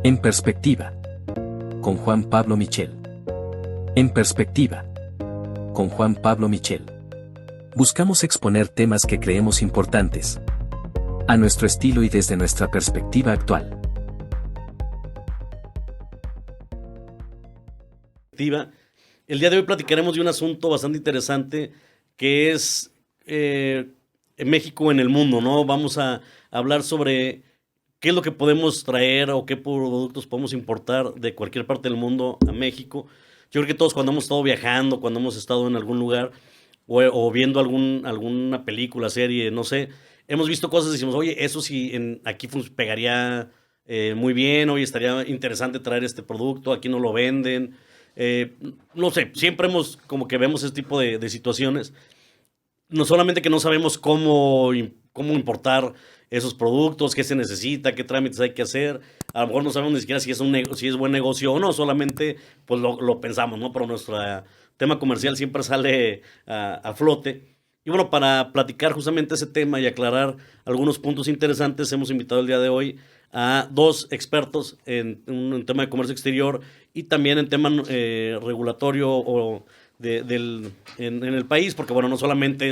En perspectiva, con Juan Pablo Michel. En perspectiva, con Juan Pablo Michel. Buscamos exponer temas que creemos importantes, a nuestro estilo y desde nuestra perspectiva actual. El día de hoy platicaremos de un asunto bastante interesante que es México en el mundo, ¿no? Vamos a hablar sobre qué es lo que podemos traer o qué productos podemos importar de cualquier parte del mundo a México. Yo creo que todos cuando hemos estado viajando, cuando hemos estado en algún lugar o viendo alguna película, serie, no sé, hemos visto cosas y decimos, oye, eso sí aquí pegaría muy bien, oye, estaría interesante traer este producto, aquí no lo venden. No sé, siempre como que vemos ese tipo de situaciones. No solamente que no sabemos cómo importar esos productos, qué se necesita, qué trámites hay que hacer. A lo mejor no sabemos ni siquiera si es buen negocio o no, solamente pues lo pensamos, ¿no? Pero nuestro tema comercial siempre sale a flote. Y bueno, para platicar justamente ese tema y aclarar algunos puntos interesantes, hemos invitado el día de hoy a dos expertos en un tema de comercio exterior y también en tema regulatorio o en el país, porque bueno, no solamente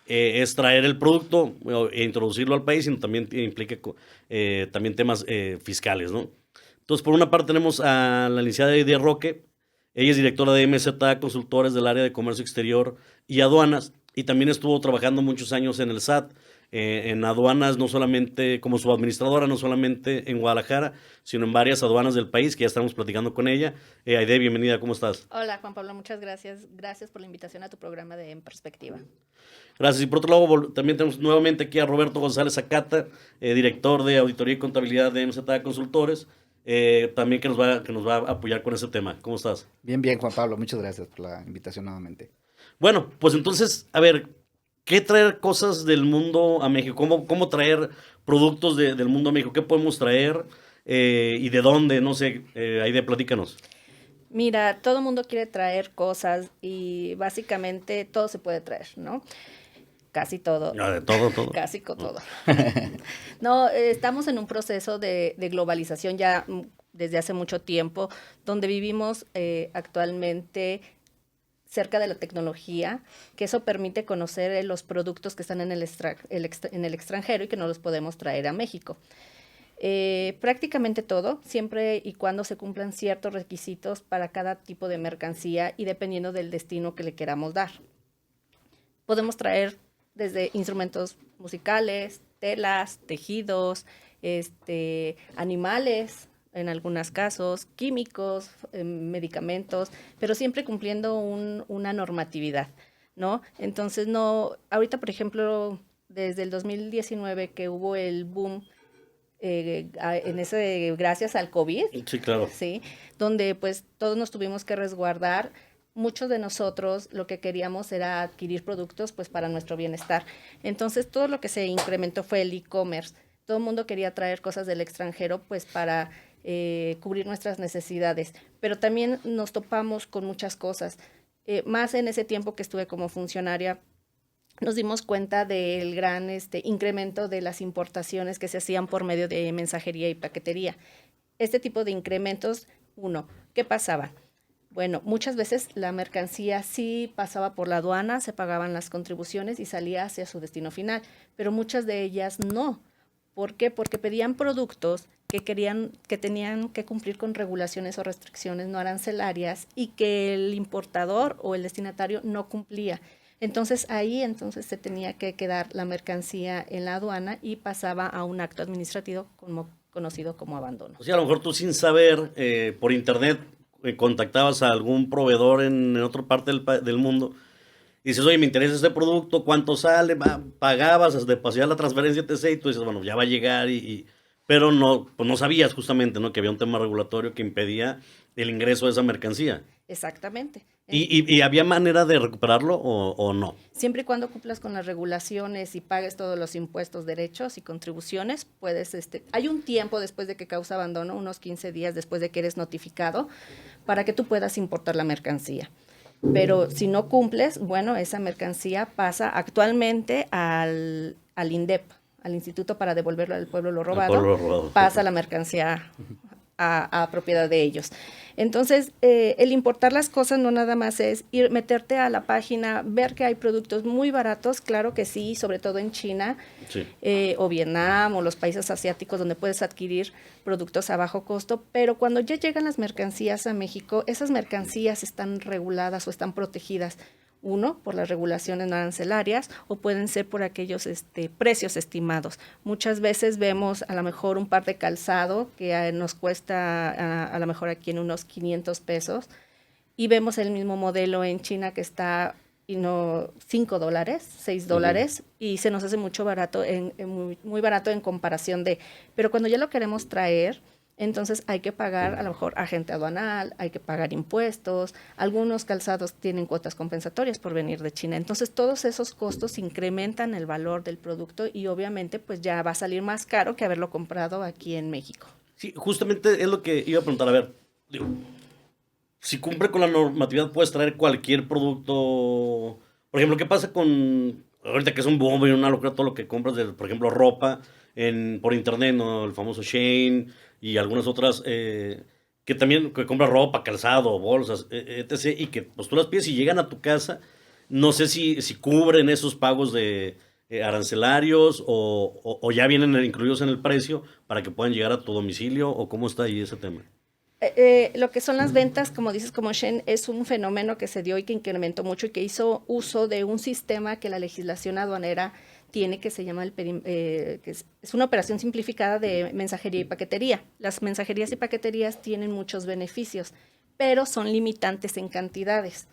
es traer el producto e introducirlo al país, sino también implica también temas fiscales, ¿no? Entonces, por una parte tenemos a la licenciada Lidia Roque. Ella es directora de MZA Consultores del área de comercio exterior y aduanas, y también estuvo trabajando muchos años en el SAT, en aduanas, no solamente como subadministradora, no solamente en Guadalajara, sino en varias aduanas del país, que ya estamos platicando con ella. Aide, bienvenida, ¿cómo estás? Hola, Juan Pablo, muchas gracias. Gracias por la invitación a tu programa de En Perspectiva. Gracias. Y por otro lado, también tenemos nuevamente aquí a Roberto González Acata, director de Auditoría y Contabilidad de MZA Consultores, también que nos va a apoyar con ese tema. ¿Cómo estás? Bien, bien, Juan Pablo, muchas gracias por la invitación nuevamente. Bueno, pues entonces, a ver, ¿qué traer cosas del mundo a México? ¿Cómo traer productos del mundo a México? ¿Qué podemos traer y de dónde? No sé, Aide, platícanos. Mira, todo el mundo quiere traer cosas y básicamente todo se puede traer, ¿no? Casi todo. De todo. Casi todo. No, estamos en un proceso de globalización ya desde hace mucho tiempo, donde vivimos actualmente cerca de la tecnología, que eso permite conocer los productos que están en el extranjero y que no los podemos traer a México. Prácticamente todo, siempre y cuando se cumplan ciertos requisitos para cada tipo de mercancía y dependiendo del destino que le queramos dar. Podemos traer desde instrumentos musicales, telas, tejidos, animales, en algunos casos, químicos, medicamentos, pero siempre cumpliendo una normatividad, ¿no? Entonces, ahorita, por ejemplo, desde el 2019 que hubo el boom, gracias al COVID. Sí, claro. Sí, donde pues todos nos tuvimos que resguardar. Muchos de nosotros lo que queríamos era adquirir productos pues para nuestro bienestar. Entonces todo lo que se incrementó fue el e-commerce. Todo el mundo quería traer cosas del extranjero pues para cubrir nuestras necesidades. Pero también nos topamos con muchas cosas. Más en ese tiempo que estuve como funcionaria, nos dimos cuenta del gran incremento de las importaciones que se hacían por medio de mensajería y paquetería. Este tipo de incrementos, ¿qué pasaba? Bueno, muchas veces la mercancía sí pasaba por la aduana, se pagaban las contribuciones y salía hacia su destino final, pero muchas de ellas no. ¿Por qué? Porque pedían productos que tenían que cumplir con regulaciones o restricciones no arancelarias y que el importador o el destinatario no cumplía. Entonces ahí se tenía que quedar la mercancía en la aduana y pasaba a un acto administrativo conocido como abandono. O sea, a lo mejor tú sin saber, por internet, contactabas a algún proveedor en otra parte del mundo y dices, oye, me interesa este producto, ¿cuánto sale? Pagabas, de pasar la transferencia, etc. Y tú dices, bueno, ya va a llegar pero no, pues no sabías justamente, ¿no? Que había un tema regulatorio que impedía el ingreso de esa mercancía. Exactamente. ¿Y había manera de recuperarlo o no? Siempre y cuando cumplas con las regulaciones y pagues todos los impuestos, derechos y contribuciones, puedes, hay un tiempo después de que causa abandono, unos 15 días después de que eres notificado, para que tú puedas importar la mercancía. Pero si no cumples, bueno, esa mercancía pasa actualmente al INDEP, al Instituto para Devolverlo al Pueblo lo Robado. Robado. Pasa la mercancía a propiedad de ellos. Entonces, el importar las cosas no nada más es meterte a la página, ver que hay productos muy baratos, claro que sí, sobre todo en China, Sí. o Vietnam o los países asiáticos donde puedes adquirir productos a bajo costo, pero cuando ya llegan las mercancías a México, esas mercancías están reguladas o están protegidas. Uno, por las regulaciones no arancelarias, o pueden ser por aquellos precios estimados. Muchas veces vemos a lo mejor un par de calzado que nos cuesta a lo mejor aquí en unos 500 pesos, y vemos el mismo modelo en China que está $5, $6, y se nos hace mucho barato, muy barato en comparación de, pero cuando ya lo queremos traer, entonces hay que pagar a lo mejor agente aduanal, hay que pagar impuestos, algunos calzados tienen cuotas compensatorias por venir de China. Entonces todos esos costos incrementan el valor del producto y obviamente pues ya va a salir más caro que haberlo comprado aquí en México. Sí, justamente es lo que iba a preguntar. A ver, digo, si cumple con la normatividad, puedes traer cualquier producto. Por ejemplo, ¿qué pasa con ahorita que es un bombo y una locura todo lo que compras de, por ejemplo, ropa por internet, ¿no? El famoso Shein y algunas otras que también que compras ropa, calzado, bolsas, etc. Y que pues tú las pides y llegan a tu casa. No sé si cubren esos pagos de arancelarios o ya vienen incluidos en el precio para que puedan llegar a tu domicilio o cómo está ahí ese tema. Lo que son las ventas, como dices, como Shein, es un fenómeno que se dio y que incrementó mucho y que hizo uso de un sistema que la legislación aduanera tiene, que se llama que es una operación simplificada de mensajería y paquetería. Las mensajerías y paqueterías tienen muchos beneficios, pero son limitantes en cantidades.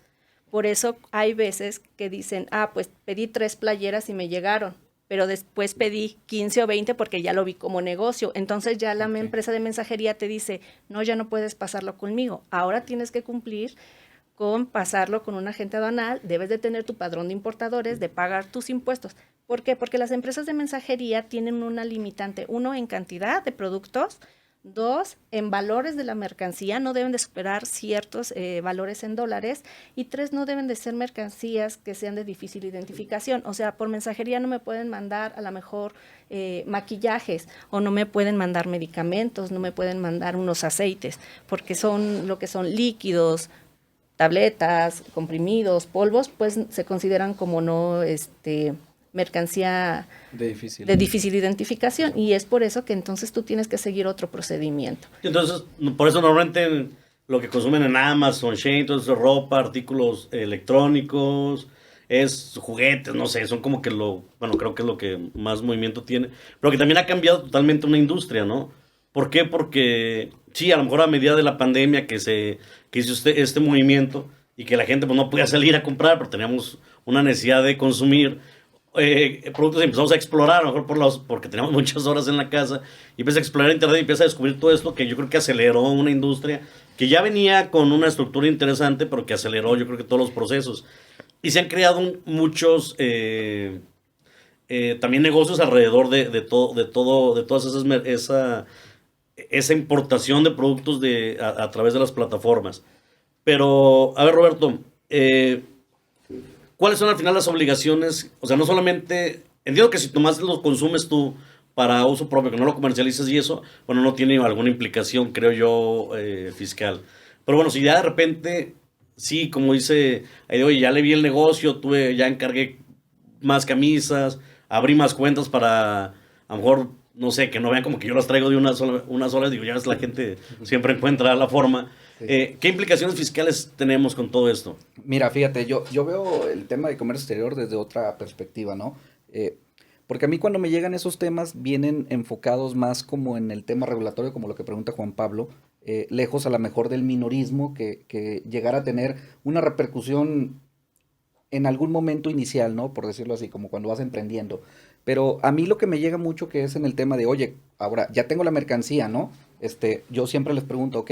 Por eso hay veces que dicen, pues pedí 3 playeras y me llegaron, pero después pedí 15 o 20 porque ya lo vi como negocio. Entonces ya la empresa de mensajería te dice, no, ya no puedes pasarlo conmigo. Ahora tienes que cumplir con pasarlo con un agente aduanal, debes de tener tu padrón de importadores, de pagar tus impuestos. ¿Por qué? Porque las empresas de mensajería tienen una limitante, 1, en cantidad de productos, 2, en valores de la mercancía, no deben de superar ciertos valores en dólares, y 3, no deben de ser mercancías que sean de difícil identificación. O sea, por mensajería no me pueden mandar a lo mejor maquillajes, o no me pueden mandar medicamentos, no me pueden mandar unos aceites, porque son lo que son líquidos, tabletas, comprimidos, polvos, pues se consideran como no mercancía de difícil identificación, y es por eso que entonces tú tienes que seguir otro procedimiento. Entonces, por eso normalmente lo que consumen en Amazon, Shein, entonces ropa, artículos electrónicos, es juguetes, no sé, son como que bueno, creo que es lo que más movimiento tiene, pero que también ha cambiado totalmente una industria, ¿no? ¿Por qué? Porque sí, a lo mejor a medida de la pandemia que hizo este movimiento y que la gente pues no podía salir a comprar, pero teníamos una necesidad de consumir productos, y empezamos a explorar, a lo mejor porque teníamos muchas horas en la casa, y empieza a explorar internet y empieza a descubrir todo esto que yo creo que aceleró una industria que ya venía con una estructura interesante, pero que aceleró yo creo que todos los procesos. Y se han creado muchos también negocios alrededor de todas esa importación de productos a través de las plataformas. Pero, a ver, Roberto, ¿cuáles son al final las obligaciones? O sea, no solamente, entiendo que si nomás lo consumes tú para uso propio, que no lo comercializas y eso, bueno, no tiene alguna implicación, creo yo, fiscal. Pero bueno, si ya de repente, sí, como dice, oye, ya le vi el negocio, ya encargué más camisas, abrí más cuentas para, a lo mejor, no sé, que no vean como que yo las traigo de unas horas, digo, ya ves, la gente siempre encuentra la forma. Sí. ¿Qué implicaciones fiscales tenemos con todo esto? Mira, fíjate, yo veo el tema de comercio exterior desde otra perspectiva, ¿no? Porque a mí cuando me llegan esos temas vienen enfocados más como en el tema regulatorio, como lo que pregunta Juan Pablo, lejos a lo mejor del minorismo que llegara a tener una repercusión en algún momento inicial, ¿no? Por decirlo así, como cuando vas emprendiendo. Pero a mí lo que me llega mucho que es en el tema de, oye, ahora ya tengo la mercancía, ¿no? Yo siempre les pregunto, ok,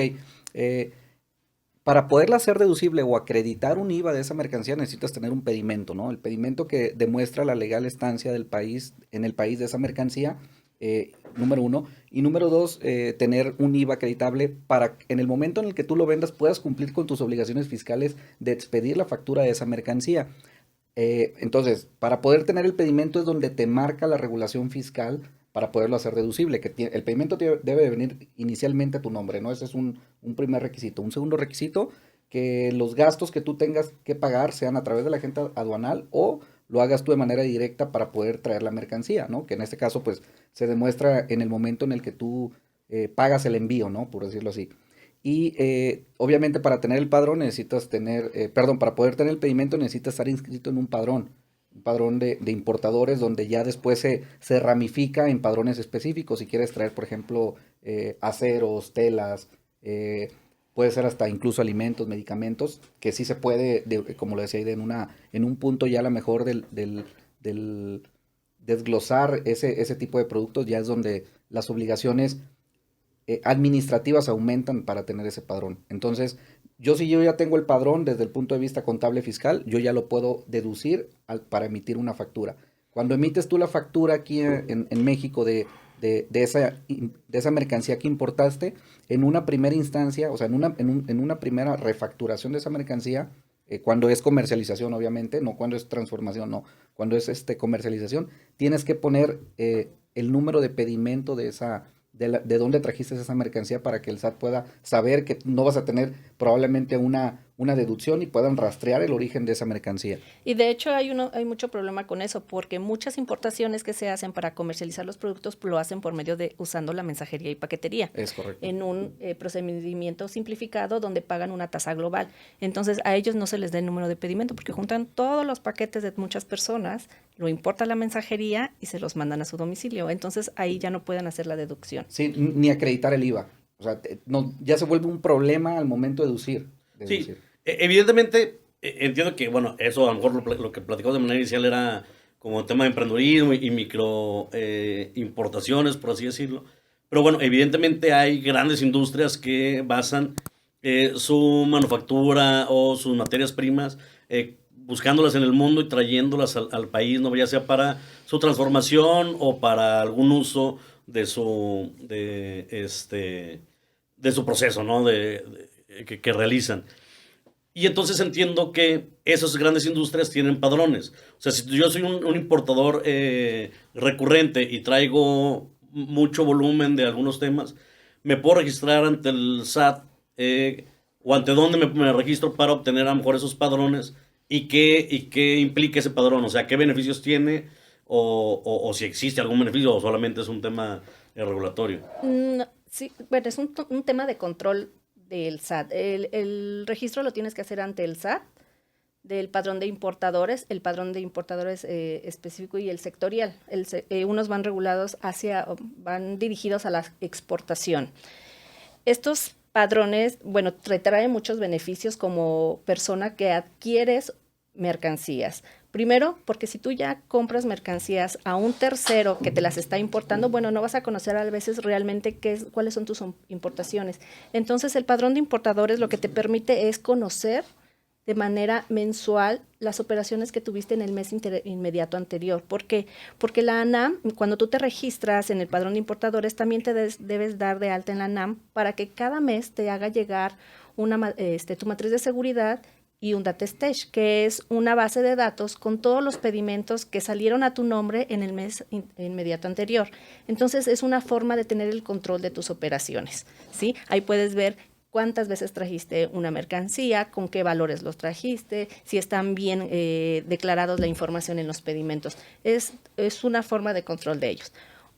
para poderla hacer deducible o acreditar un IVA de esa mercancía necesitas tener un pedimento, ¿no? El pedimento que demuestra la legal estancia del país, en el país de esa mercancía, número 1. Y número 2, tener un IVA acreditable para en el momento en el que tú lo vendas puedas cumplir con tus obligaciones fiscales de expedir la factura de esa mercancía. Entonces, para poder tener el pedimento es donde te marca la regulación fiscal para poderlo hacer deducible, que el pedimento debe de venir inicialmente a tu nombre, ¿no? Ese es un primer requisito. Un segundo requisito, que los gastos que tú tengas que pagar sean a través de la agente aduanal o lo hagas tú de manera directa para poder traer la mercancía, ¿no? Que en este caso, pues, se demuestra en el momento en el que tú pagas el envío, ¿no? Por decirlo así. Y obviamente para tener el padrón necesitas tener, para poder tener el pedimento necesitas estar inscrito en un padrón de importadores donde ya después se ramifica en padrones específicos. Si quieres traer, por ejemplo, aceros, telas, puede ser hasta incluso alimentos, medicamentos, que sí se puede, como lo decía Aide, en un punto ya a lo mejor del desglosar ese tipo de productos, ya es donde las obligaciones administrativas aumentan para tener ese padrón. Entonces, si yo ya tengo el padrón desde el punto de vista contable fiscal, yo ya lo puedo deducir para emitir una factura. Cuando emites tú la factura aquí en México de esa mercancía que importaste, en una primera instancia, o sea, en una primera refacturación de esa mercancía, cuando es comercialización, obviamente, no cuando es transformación, no, cuando es comercialización, tienes que poner el número de pedimento de dónde trajiste esa mercancía para que el SAT pueda saber que no vas a tener probablemente una deducción y puedan rastrear el origen de esa mercancía. Y de hecho hay mucho problema con eso, porque muchas importaciones que se hacen para comercializar los productos lo hacen por medio de usando la mensajería y paquetería. Es correcto. En un procedimiento simplificado donde pagan una tasa global. Entonces a ellos no se les da el número de pedimento porque juntan todos los paquetes de muchas personas, lo importa la mensajería y se los mandan a su domicilio. Entonces ahí ya no pueden hacer la deducción. Sí, ni acreditar el IVA. O sea, ya se vuelve un problema al momento de deducir. Sí, evidentemente, entiendo que, bueno, eso a lo mejor lo que platicamos de manera inicial era como tema de emprendedurismo y micro importaciones, por así decirlo. Pero bueno, evidentemente hay grandes industrias que basan su manufactura o sus materias primas buscándolas en el mundo y trayéndolas al país, ¿no? Ya sea para su transformación o para algún uso de su proceso, ¿no? Que realizan. Y entonces entiendo que esas grandes industrias tienen padrones. O sea, si yo soy un importador recurrente y traigo mucho volumen de algunos temas, me puedo registrar ante el SAT o ante dónde me registro para obtener a lo mejor esos padrones y qué implica ese padrón. O sea, qué beneficios tiene o si existe algún beneficio o solamente es un tema regulatorio. Sí, bueno, es un tema de control del SAT. El registro lo tienes que hacer ante el SAT, del padrón de importadores, el padrón de importadores específico y el sectorial. Unos van regulados van dirigidos a la exportación. Estos padrones, bueno, te traen muchos beneficios como persona que adquieres mercancías. Primero, porque si tú ya compras mercancías a un tercero que te las está importando, bueno, no vas a conocer a veces realmente cuáles son tus importaciones. Entonces, el padrón de importadores lo que te permite es conocer de manera mensual las operaciones que tuviste en el mes inmediato anterior. ¿Por qué? Porque la ANAM, cuando tú te registras en el padrón de importadores, también te debes dar de alta en la ANAM para que cada mes te haga llegar tu matriz de seguridad y un data stage, que es una base de datos con todos los pedimentos que salieron a tu nombre en el mes inmediato anterior. Entonces, es una forma de tener el control de tus operaciones, ¿sí? Ahí puedes ver cuántas veces trajiste una mercancía, con qué valores los trajiste, si están bien declarados la información en los pedimentos. Es una forma de control de ellos.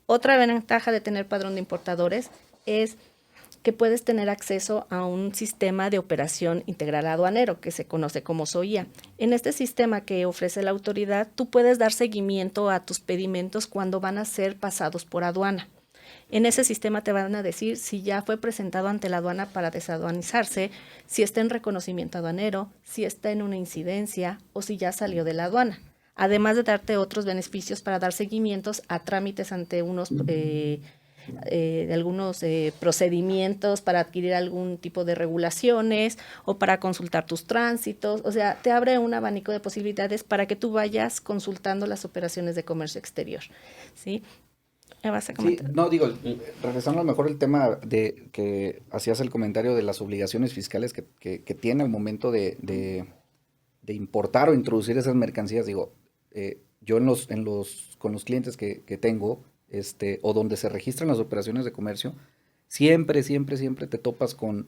Otra ventaja de tener padrón de importadores es que puedes tener acceso a un sistema de operación integral aduanero que se conoce como SOIA. En este sistema que ofrece la autoridad, tú puedes dar seguimiento a tus pedimentos cuando van a ser pasados por aduana. En ese sistema te van a decir si ya fue presentado ante la aduana para desaduanizarse, si está en reconocimiento aduanero, si está en una incidencia o si ya salió de la aduana. Además de darte otros beneficios para dar seguimientos a trámites ante algunos procedimientos para adquirir algún tipo de regulaciones o para consultar tus tránsitos. O sea, te abre un abanico de posibilidades para que tú vayas consultando las operaciones de comercio exterior, ¿sí? ¿Me vas a comentar? Sí, no, digo, regresando a lo mejor el tema de que hacías el comentario de las obligaciones fiscales que tiene al momento de importar o introducir esas mercancías, digo, yo con los clientes que tengo, o donde se registran las operaciones de comercio, siempre te topas con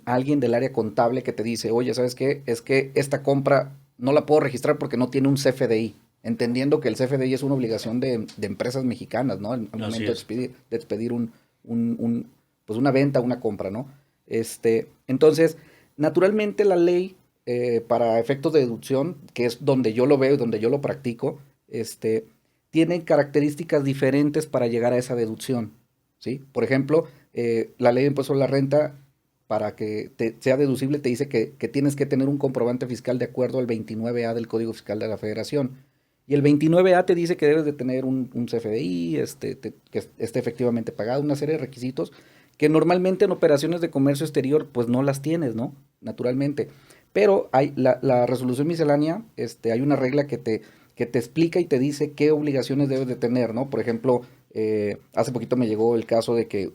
alguien del área contable que te dice, oye, ¿sabes qué? Es que esta compra no la puedo registrar porque no tiene un CFDI, entendiendo que el CFDI es una obligación de empresas mexicanas, ¿no? Al momento de expedir pues una venta, una compra, ¿no? Entonces, naturalmente la ley, para efectos de deducción, que es donde yo lo veo y donde yo lo practico, tiene características diferentes para llegar a esa deducción, ¿sí? Por ejemplo, la ley de impuesto a la renta, para que sea deducible, te dice que tienes que tener un comprobante fiscal de acuerdo al 29A del Código Fiscal de la Federación. Y el 29A te dice que debes de tener un CFDI, que esté efectivamente pagado, una serie de requisitos que normalmente en operaciones de comercio exterior pues no las tienes, ¿no? Naturalmente. Pero hay la resolución miscelánea, hay una regla que te explica y te dice qué obligaciones debes de tener, ¿no? Por ejemplo, hace poquito me llegó el caso de que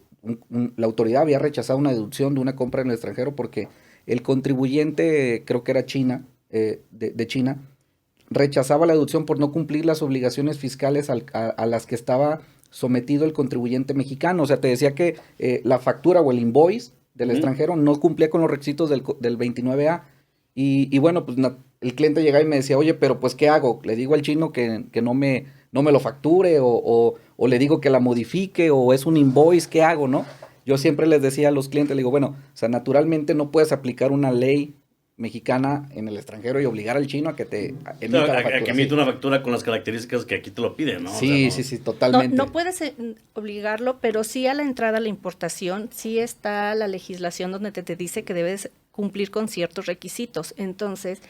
la autoridad había rechazado una deducción de una compra en el extranjero porque el contribuyente, creo que era China, de China, rechazaba la deducción por no cumplir las obligaciones fiscales a las que estaba sometido el contribuyente mexicano. O sea, te decía que la factura o el invoice del extranjero no cumplía con los requisitos del 29A. Y bueno, pues el cliente llegaba y me decía, oye, pero pues ¿qué hago? ¿Le digo al chino que no me lo facture o le digo que la modifique o es un invoice? ¿Qué hago, no? Yo siempre les decía a los clientes, le digo, bueno, o sea, naturalmente no puedes aplicar una ley mexicana en el extranjero y obligar al chino a que te emita la factura. A que emite una factura con las características que aquí te lo piden, ¿no? Sí, o sea, sí, totalmente. No puedes obligarlo, pero sí a la entrada a la importación, sí está la legislación donde te dice que debes cumplir con ciertos requisitos. Entonces,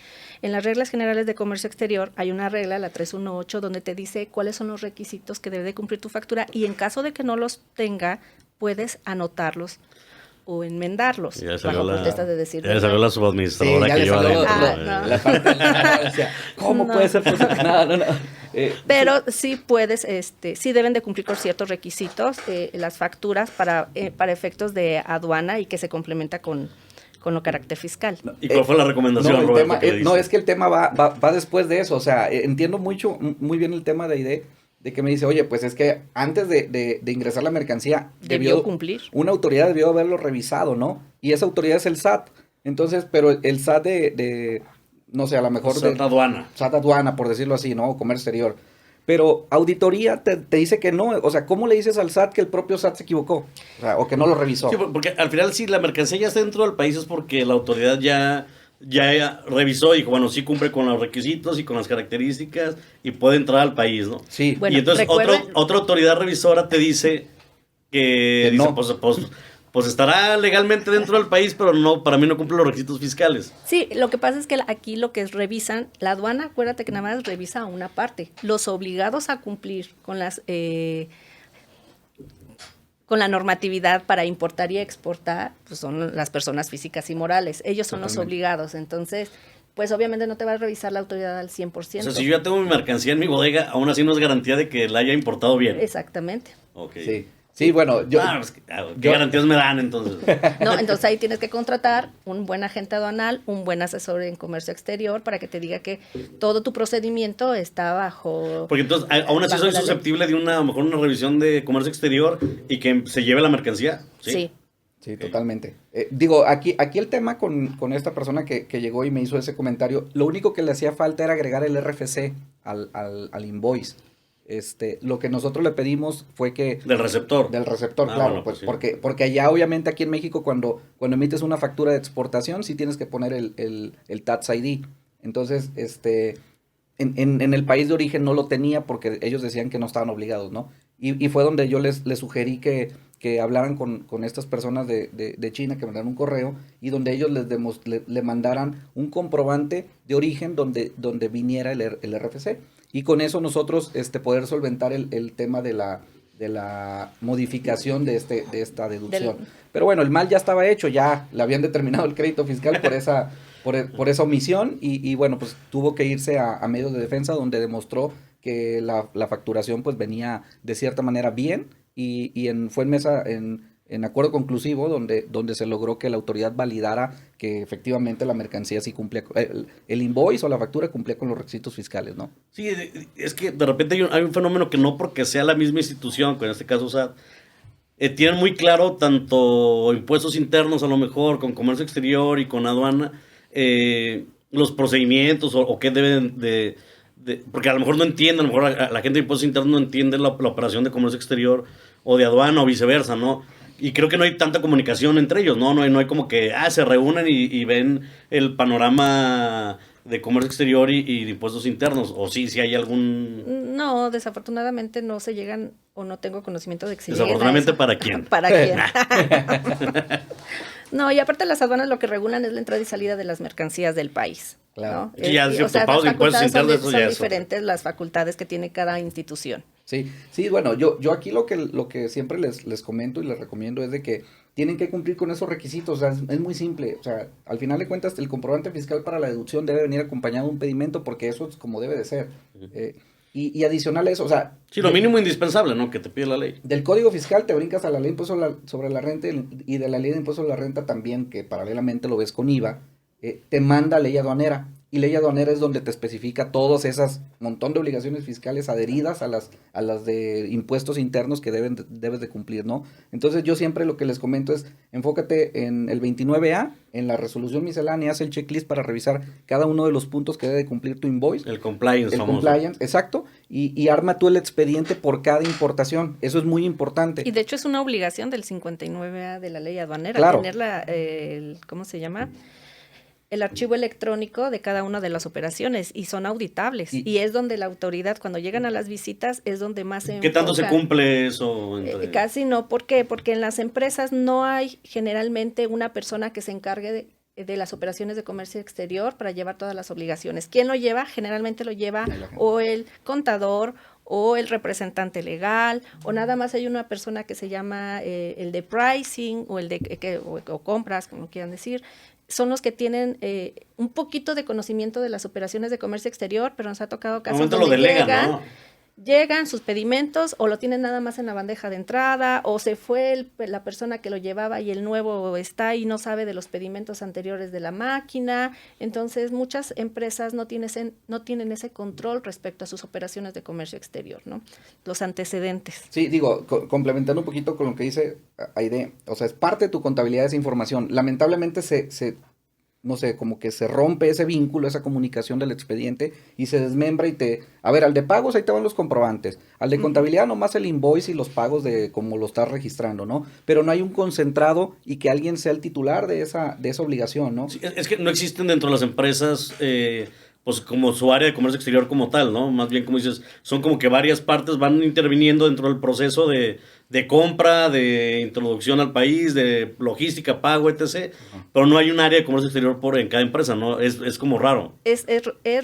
en las reglas generales de comercio exterior hay una regla, la 318, donde te dice cuáles son los requisitos que debe de cumplir tu factura y en caso de que no los tenga, puedes anotarlos o enmendarlos. Ya salió la subadministradora que lleva adentro. ¿Cómo puede ser posible? No. Pero sí puedes, sí deben de cumplir con ciertos requisitos las facturas para efectos de aduana y que se complementa con lo carácter fiscal. ¿Y cuál fue la recomendación, Roberto? Es que el tema va después de eso. O sea, entiendo muy bien el tema de que me dice, oye, pues es que antes de ingresar la mercancía debió cumplir. Una autoridad debió haberlo revisado, ¿no? Y esa autoridad es el SAT. Entonces, pero el SAT no sé, a lo mejor SAT aduana. SAT aduana, por decirlo así, ¿no? Comercio exterior. Pero auditoría te dice que no. O sea, ¿cómo le dices al SAT que el propio SAT se equivocó? O que no lo revisó. Sí, porque al final si la mercancía ya está dentro del país es porque la autoridad ya revisó y dijo, bueno, sí cumple con los requisitos y con las características y puede entrar al país, ¿no? Sí. Bueno, y entonces otra autoridad revisora te dice que dice, no. Pues estará legalmente dentro del país, pero no, para mí no cumple los requisitos fiscales. Sí, lo que pasa es que aquí lo que revisan, la aduana, acuérdate que nada más revisa una parte. Los obligados a cumplir con la normatividad para importar y exportar, pues son las personas físicas y morales. Ellos son los obligados. Entonces, pues obviamente no te va a revisar la autoridad al 100%. O sea, si yo ya tengo mi mercancía en mi bodega, aún así no es garantía de que la haya importado bien. Exactamente. Ok. Sí, bueno, ¿Qué garantías me dan entonces? No, entonces ahí tienes que contratar un buen agente aduanal, un buen asesor en comercio exterior para que te diga que todo tu procedimiento está bajo... Porque entonces, aún así soy susceptible de a lo mejor una revisión de comercio exterior y que se lleve la mercancía. Sí. Sí, totalmente. Aquí el tema con esta persona que llegó y me hizo ese comentario, lo único que le hacía falta era agregar el RFC al invoice. Lo que nosotros le pedimos fue que... Del receptor. Claro, bueno, pues sí. porque allá obviamente aquí en México cuando emites una factura de exportación sí tienes que poner el Tax ID. Entonces, en el país de origen no lo tenía porque ellos decían que no estaban obligados, ¿no? Y fue donde yo les sugerí que hablaran con estas personas de China, que mandaran un correo y donde ellos le mandaran un comprobante de origen donde viniera el RFC. Y con eso nosotros poder solventar el tema de la modificación de esta deducción. Pero bueno, el mal ya estaba hecho, ya le habían determinado el crédito fiscal por esa omisión y bueno, pues tuvo que irse a medios de defensa donde demostró que la facturación pues venía de cierta manera bien y fue en en acuerdo conclusivo donde se logró que la autoridad validara que efectivamente la mercancía sí cumplía, el invoice o la factura cumplía con los requisitos fiscales, ¿no? Sí, es que de repente hay un fenómeno que no porque sea la misma institución, que en este caso SAT, tienen muy claro tanto impuestos internos a lo mejor, con comercio exterior y con aduana, los procedimientos o qué deben porque a lo mejor no entienden, a lo mejor la gente de impuestos internos no entiende la operación de comercio exterior o de aduana o viceversa, ¿no? Y creo que no hay tanta comunicación entre ellos, ¿no? No hay como que, se reúnen y ven el panorama de comercio exterior y de impuestos internos, o sí hay algún... No, desafortunadamente no se llegan o no tengo conocimiento de que se lleguen a Desafortunadamente, eso. ¿para quién? ¿Para quién? No, y aparte las aduanas lo que regulan es la entrada y salida de las mercancías del país. Claro. ¿no? Sí, ya, O sea, pago de las impuestos facultades internos, eso son ya es diferentes las facultades que tiene cada institución. Sí, bueno, yo aquí lo que siempre les comento y les recomiendo es de que tienen que cumplir con esos requisitos, o sea, es muy simple, o sea, al final de cuentas el comprobante fiscal para la deducción debe venir acompañado de un pedimento porque eso es como debe de ser. Y adicional a eso, o sea... Sí, lo mínimo indispensable, ¿no? Que te pide la ley. Del Código Fiscal te brincas a la ley de impuesto sobre la renta y de la ley de impuesto sobre la renta también, que paralelamente lo ves con IVA, te manda ley aduanera. Y ley aduanera es donde te especifica todas esas montón de obligaciones fiscales adheridas a las de impuestos internos que debes de cumplir, ¿no? Entonces yo siempre lo que les comento es, enfócate en el 29A, en la resolución miscelánea, haz el checklist para revisar cada uno de los puntos que debe de cumplir tu invoice. El compliance El famoso. compliance, exacto, y arma tú el expediente por cada importación, eso es muy importante. Y de hecho es una obligación del 59A de la ley aduanera, Claro. tener ¿cómo se llama? El archivo electrónico de cada una de las operaciones y son auditables. Y es donde la autoridad, cuando llegan a las visitas, es donde más se ¿Qué tanto se enfoca. cumple eso? Casi no. ¿Por qué? Porque en las empresas no hay generalmente una persona que se encargue de las operaciones de comercio exterior para llevar todas las obligaciones. ¿Quién lo lleva? Generalmente lo lleva o el contador o el representante legal, o nada más hay una persona que se llama el de pricing o el de o compras, como quieran decir. Son los que tienen un poquito de conocimiento de las operaciones de comercio exterior, pero nos ha tocado casos donde lo delegan, llegan sus pedimentos o lo tienen nada más en la bandeja de entrada o se fue la persona que lo llevaba y el nuevo está y no sabe de los pedimentos anteriores de la máquina. Entonces muchas empresas no tienen ese control respecto a sus operaciones de comercio exterior, ¿no? Los antecedentes. Sí, digo, complementando un poquito con lo que dice Aide, o sea, es parte de tu contabilidad esa información. Lamentablemente no sé, como que se rompe ese vínculo, esa comunicación del expediente y se desmembra a ver, al de pagos ahí te van los comprobantes, al de contabilidad nomás el invoice y los pagos de cómo lo estás registrando, ¿no? Pero no hay un concentrado y que alguien sea el titular de esa obligación, ¿no? Sí, es que no existen dentro de las empresas, pues como su área de comercio exterior como tal, ¿no? Más bien, como dices, son como que varias partes van interviniendo dentro del proceso de compra, de introducción al país, de logística, pago, etc. Pero no hay un área de comercio exterior en cada empresa, ¿no? Es como raro. Es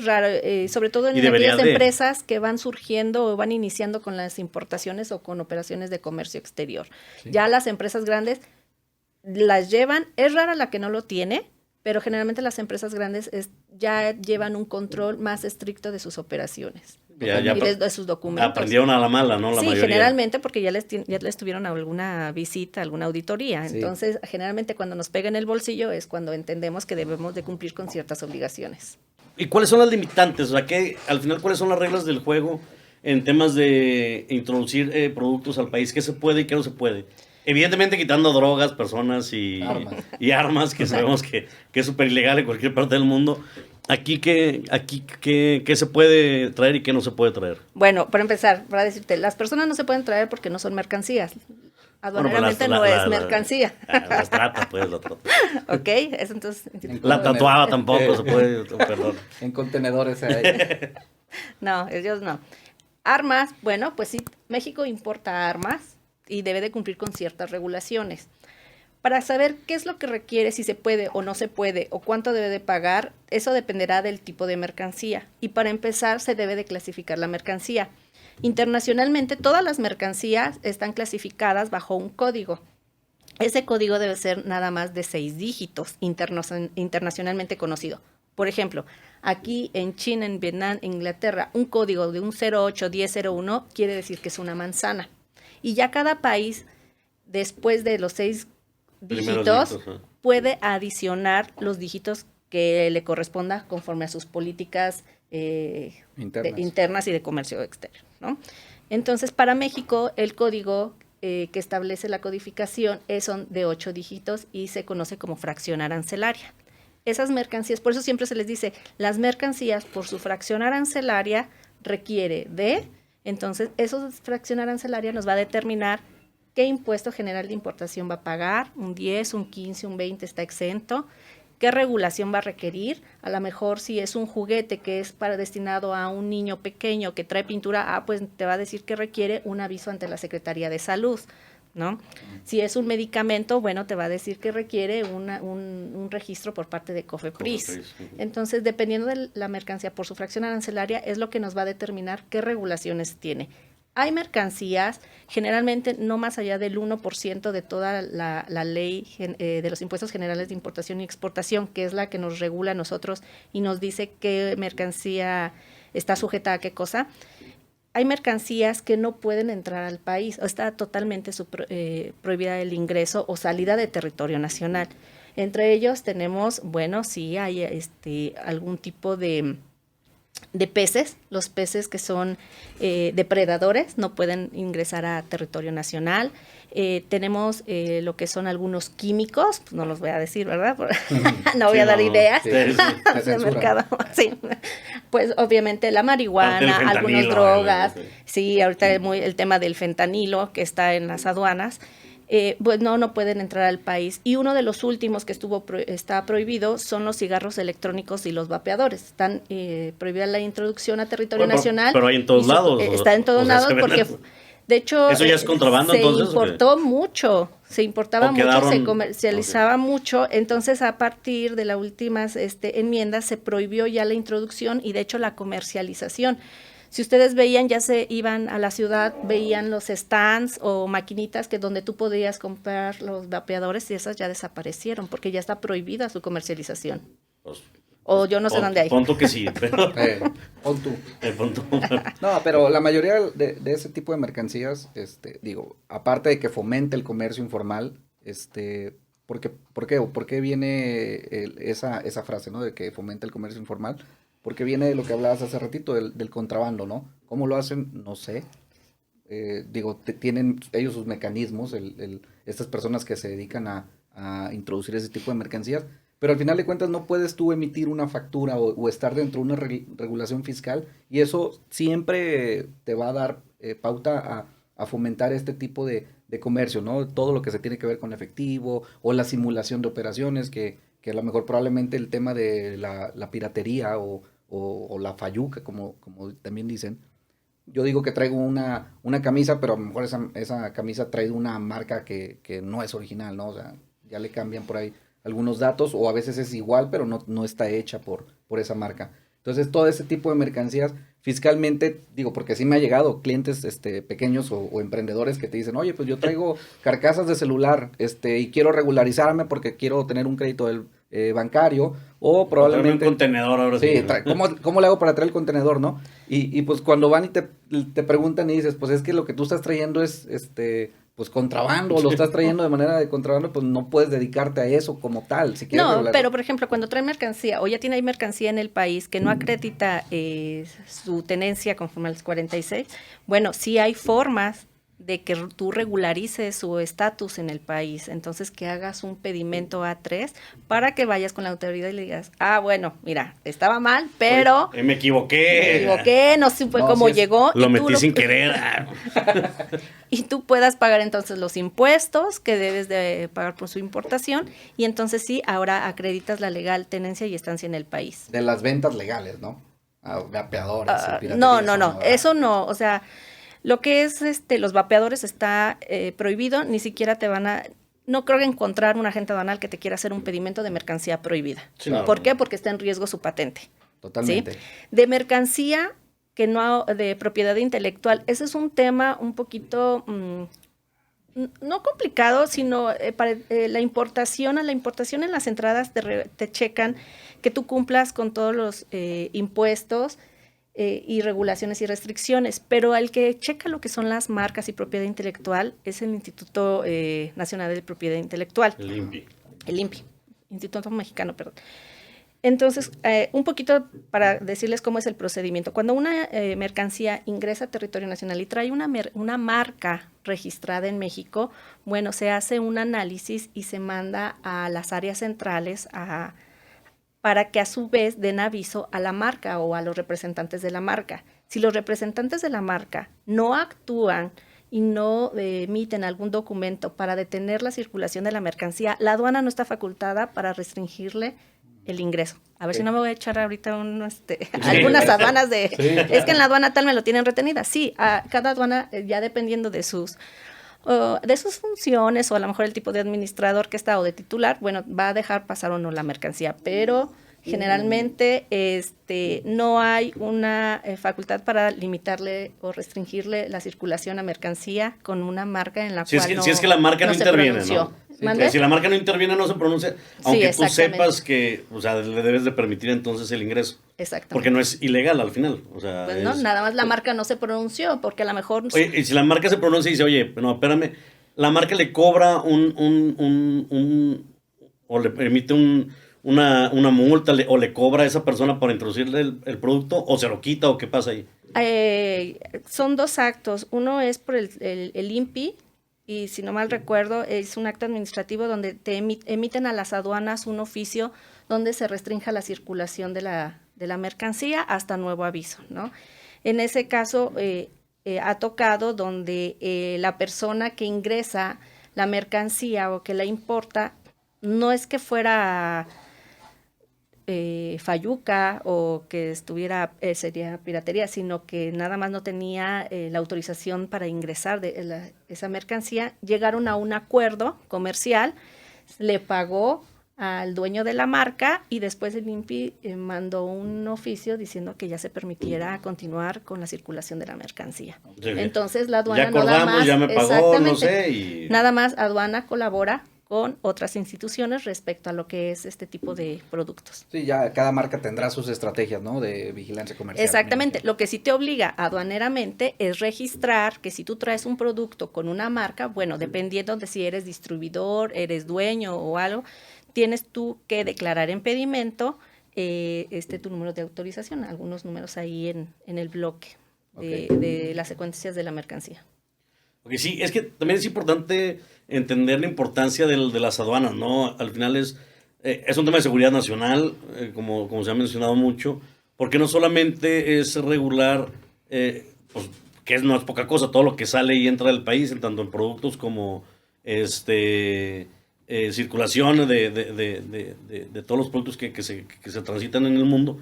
raro, sobre todo en aquellas empresas que van surgiendo o van iniciando con las importaciones o con operaciones de comercio exterior. Sí. Ya las empresas grandes las llevan, es rara la que no lo tiene, pero generalmente las empresas grandes ya llevan un control más estricto de sus operaciones. Y de sus documentos. Aprendieron a la mala, ¿no? La sí, mayoría. Generalmente porque ya les tuvieron alguna visita, alguna auditoría. Sí. Entonces, generalmente cuando nos pega en el bolsillo es cuando entendemos que debemos de cumplir con ciertas obligaciones. ¿Y cuáles son las limitantes? O sea, al final, ¿cuáles son las reglas del juego en temas de introducir productos al país? ¿Qué se puede y qué no se puede? Evidentemente quitando drogas, personas y armas, que sabemos que es súper ilegal en cualquier parte del mundo. Aquí ¿qué se puede traer y qué no se puede traer? Bueno, para empezar, para decirte, las personas no se pueden traer porque no son mercancías. Aduaneramente no es mercancía. La trata, pues, la trata. Ok, eso entonces... La tatuada tampoco se puede, perdón. En contenedores ahí. No, ellos no. Armas, bueno, pues sí, México importa armas y debe de cumplir con ciertas regulaciones. Para saber qué es lo que requiere, si se puede o no se puede, o cuánto debe de pagar, eso dependerá del tipo de mercancía. Y para empezar, se debe de clasificar la mercancía. Internacionalmente, todas las mercancías están clasificadas bajo un código. Ese código debe ser nada más de 6 dígitos, internacionalmente conocido. Por ejemplo, aquí en China, en Vietnam, en Inglaterra, un código de un 081001 quiere decir que es una manzana. Y ya cada país después de los 6 Primeros dígitos, dígitos, puede adicionar los dígitos que le corresponda conforme a sus políticas internas y de comercio exterior, ¿no? Entonces, para México, el código que establece la codificación son de 8 dígitos y se conoce como fracción arancelaria. Esas mercancías, por eso siempre se les dice, las mercancías por su fracción arancelaria requiere de, entonces, esa fracción arancelaria nos va a determinar qué impuesto general de importación va a pagar, un 10, un 15, un 20 está exento, qué regulación va a requerir, a lo mejor si es un juguete que es destinado a un niño pequeño que trae pintura, pues te va a decir que requiere un aviso ante la Secretaría de Salud, ¿no? Si es un medicamento, bueno, te va a decir que requiere un registro por parte de COFEPRIS. Entonces, dependiendo de la mercancía por su fracción arancelaria, es lo que nos va a determinar qué regulaciones tiene. Hay mercancías, generalmente no más allá del 1% de toda la ley de los impuestos generales de importación y exportación, que es la que nos regula a nosotros y nos dice qué mercancía está sujeta a qué cosa. Hay mercancías que no pueden entrar al país, o está totalmente prohibida el ingreso o salida de territorio nacional. Entre ellos tenemos, bueno, sí hay algún tipo de peces, los peces que son depredadores no pueden ingresar a territorio nacional. Tenemos lo que son algunos químicos, pues no los voy a decir, ¿verdad? No voy a dar ideas de mercado. Sí. Pues obviamente la marihuana, algunas drogas, sí, ahorita el tema del fentanilo que está en las aduanas. Pues no pueden entrar al país. Y uno de los últimos que está prohibido son los cigarros electrónicos y los vapeadores. Están prohibida la introducción a territorio nacional. Pero hay en todos lados. Está en todos lados porque, de hecho, ¿eso ya es contrabando entonces? Se importó mucho, se importaba mucho, se comercializaba mucho. Entonces, a partir de las últimas enmiendas, se prohibió ya la introducción y, de hecho, la comercialización. Si ustedes veían, ya se iban a la ciudad, veían los stands o maquinitas donde tú podías comprar los vapeadores y esas ya desaparecieron porque ya está prohibida su comercialización. Pues, o yo no sé dónde hay. Punto que sí, pero... Pon tú. Pon tú. No, pero la mayoría de ese tipo de mercancías, aparte de que fomente el comercio informal, ¿por qué viene esa frase, ¿no? De que fomenta el comercio informal? Porque viene de lo que hablabas hace ratito, del contrabando, ¿no? ¿Cómo lo hacen? No sé. Tienen ellos sus mecanismos, estas personas que se dedican a introducir ese tipo de mercancías, pero al final de cuentas no puedes tú emitir una factura o estar dentro de una regulación fiscal, y eso siempre te va a dar pauta a fomentar este tipo de comercio, ¿no? Todo lo que se tiene que ver con efectivo o la simulación de operaciones, que a lo mejor probablemente el tema de la piratería o la fayuca, como también dicen. Yo digo que traigo una camisa, pero a lo mejor esa camisa trae una marca que no es original, ¿no? O sea, ya le cambian por ahí algunos datos, o a veces es igual, pero no está hecha por esa marca. Entonces, todo ese tipo de mercancías, fiscalmente, porque sí me ha llegado clientes pequeños o emprendedores que te dicen, oye, pues yo traigo carcasas de celular y quiero regularizarme porque quiero tener un crédito bancario, o probablemente... un contenedor ahora sí. ¿Cómo le hago para traer el contenedor, no? Y pues cuando van y te preguntan y dices, pues es que lo que tú estás trayendo es pues contrabando, o lo estás trayendo de manera de contrabando, pues no puedes dedicarte a eso como tal. Si quieres pero por ejemplo, cuando trae mercancía, o ya hay mercancía en el país que no acredita su tenencia conforme al 46, bueno, sí hay formas de que tú regularices su estatus en el país, entonces que hagas un pedimento A3 para que vayas con la autoridad y le digas, bueno, mira, estaba mal, pero... me equivoqué, no supe cómo llegó. Lo metí sin querer. Y tú puedas pagar entonces los impuestos que debes de pagar por su importación, y entonces sí, ahora acreditas la legal tenencia y estancia en el país. De las ventas legales, ¿no? Vapeadores. No, eso no, o sea... Lo que es los vapeadores está prohibido, ni siquiera no creo encontrar un agente aduanal que te quiera hacer un pedimento de mercancía prohibida. Sí, ¿por qué? Porque está en riesgo su patente. Totalmente. ¿Sí? De mercancía que no de propiedad intelectual, ese es un tema un poquito no complicado, sino para la importación. A la importación en las entradas te checan que tú cumplas con todos los impuestos. y regulaciones y restricciones, pero el que checa lo que son las marcas y propiedad intelectual es el Instituto Nacional de Propiedad Intelectual. El INPI. El INPI, Instituto Mexicano, perdón. Entonces, un poquito para decirles cómo es el procedimiento. Cuando una mercancía ingresa a territorio nacional y trae una marca registrada en México, bueno, se hace un análisis y se manda a las áreas centrales para que a su vez den aviso a la marca o a los representantes de la marca. Si los representantes de la marca no actúan y no emiten algún documento para detener la circulación de la mercancía, la aduana no está facultada para restringirle el ingreso. A ver si no me voy a echar ahorita algunas aduanas de... Sí. Es que en la aduana tal me lo tienen retenida. Sí, a cada aduana ya dependiendo de sus funciones o a lo mejor el tipo de administrador que está o de titular, bueno, va a dejar pasar o no la mercancía, pero generalmente no hay una facultad para limitarle o restringirle la circulación a mercancía con una marca en la cual si es que la marca no interviene, ¿no? Sí, si la marca no interviene, no se pronuncia, aunque tú sepas que, o sea, le debes de permitir entonces el ingreso. Exactamente. Porque no es ilegal al final. O sea, pues no, nada más la marca no se pronunció, porque a lo mejor... Oye, y si la marca se pronuncia y dice, oye, no, espérame, la marca le cobra o le emite una multa o le cobra a esa persona para introducirle el producto, o se lo quita, o qué pasa ahí. Son dos actos. Uno es por el INPI, y si no mal recuerdo, es un acto administrativo donde te emiten a las aduanas un oficio donde se restrinja la circulación de la mercancía hasta nuevo aviso, ¿no? En ese caso, ha tocado donde la persona que ingresa la mercancía o que la importa, no es que fuera falluca o que sería piratería, sino que nada más no tenía la autorización para ingresar esa mercancía. Llegaron a un acuerdo comercial, le pagó al dueño de la marca y después el INPI mandó un oficio diciendo que ya se permitiera continuar con la circulación de la mercancía. Sí. Entonces la aduana ya acordamos, nada más, ya me pagó, no sé. Nada más aduana colabora con otras instituciones respecto a lo que es este tipo de productos. Sí, ya cada marca tendrá sus estrategias, ¿no? De vigilancia comercial. Exactamente. Lo que sí te obliga aduaneramente es registrar que si tú traes un producto con una marca, bueno, dependiendo de si eres distribuidor, eres dueño o algo, tienes tú que declarar en pedimento tu número de autorización, algunos números ahí en el bloque de las secuencias de la mercancía. Okay, sí, es que también es importante entender la importancia de las aduanas, ¿no? Al final es un tema de seguridad nacional, como se ha mencionado mucho, porque no solamente es regular, pues, que no es poca cosa, todo lo que sale y entra del país, tanto en productos como circulación de todos los productos que se transitan en el mundo,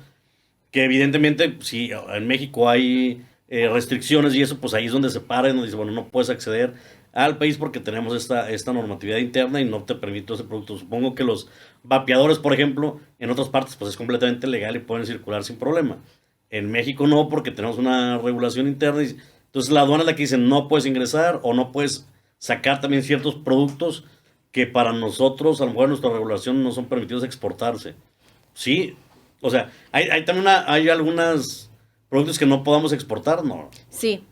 que evidentemente, si en México hay restricciones y eso, pues ahí es donde se para y nos dice, bueno, no puedes acceder al país porque tenemos esta normatividad interna y no te permito ese producto. Supongo que los vapeadores, por ejemplo, en otras partes pues es completamente legal y pueden circular sin problema. En México no, porque tenemos una regulación interna. Entonces la aduana es la que dice no puedes ingresar o no puedes sacar también ciertos productos que para nosotros, a lo mejor en nuestra regulación, no son permitidos exportarse. Sí, o sea, hay también hay algunas productos que no podamos exportar, ¿no? Sí,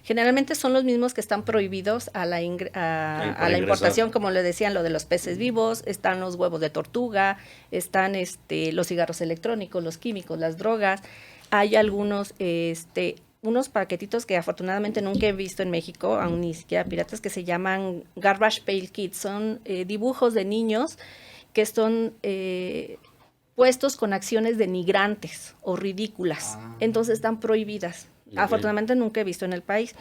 generalmente son los mismos que están prohibidos a la importación, como le decían, lo de los peces vivos, están los huevos de tortuga, están los cigarros electrónicos, los químicos, las drogas. Hay algunos unos paquetitos que afortunadamente nunca he visto en México, aún ni siquiera piratas, que se llaman Garbage Pail Kits. Son dibujos de niños que son puestos con acciones denigrantes o ridículas. Entonces están prohibidas. Afortunadamente nunca he visto en el país.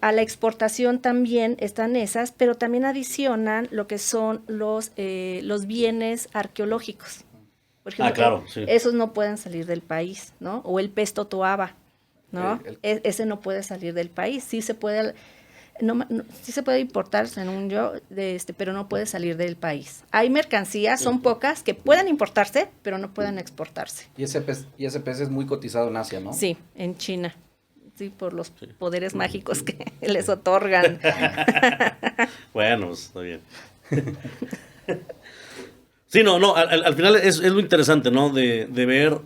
A la exportación también están esas, pero también adicionan lo que son los bienes arqueológicos. Por ejemplo, claro, sí. Esos no pueden salir del país, ¿no? O el pez totoaba, ¿no? Ese no puede salir del país. Sí se puede... sí se puede importar, según yo, pero no puede salir del país. Hay mercancías, son pocas, que pueden importarse, pero no pueden exportarse. Y ese pez es muy cotizado en Asia, ¿no? Sí, en China. Sí, por los poderes mágicos que les otorgan. Bueno, pues, está bien. Sí, al final es lo interesante, ¿no? De ver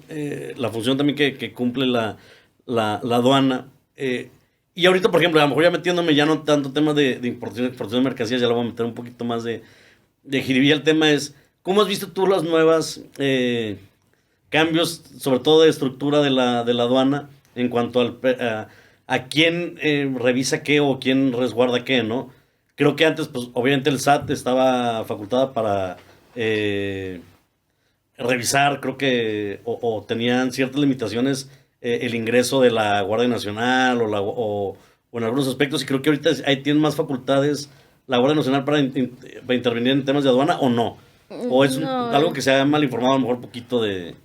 la función también que cumple la aduana. Y ahorita, por ejemplo, a lo mejor ya metiéndome ya no tanto temas de importación y exportación de mercancías, ya lo voy a meter un poquito más de jiribilla. El tema es, ¿cómo has visto tú las nuevas cambios, sobre todo de estructura de la aduana, en cuanto a quién revisa qué o quién resguarda qué, ¿no? Creo que antes, pues, obviamente el SAT estaba facultada para revisar, creo que, o tenían ciertas limitaciones el ingreso de la Guardia Nacional o en algunos aspectos, y creo que ahorita ahí tienen más facultades la Guardia Nacional para intervenir en temas de aduana, ¿o no? ¿O es No, algo que se ha mal informado a lo mejor un poquito de...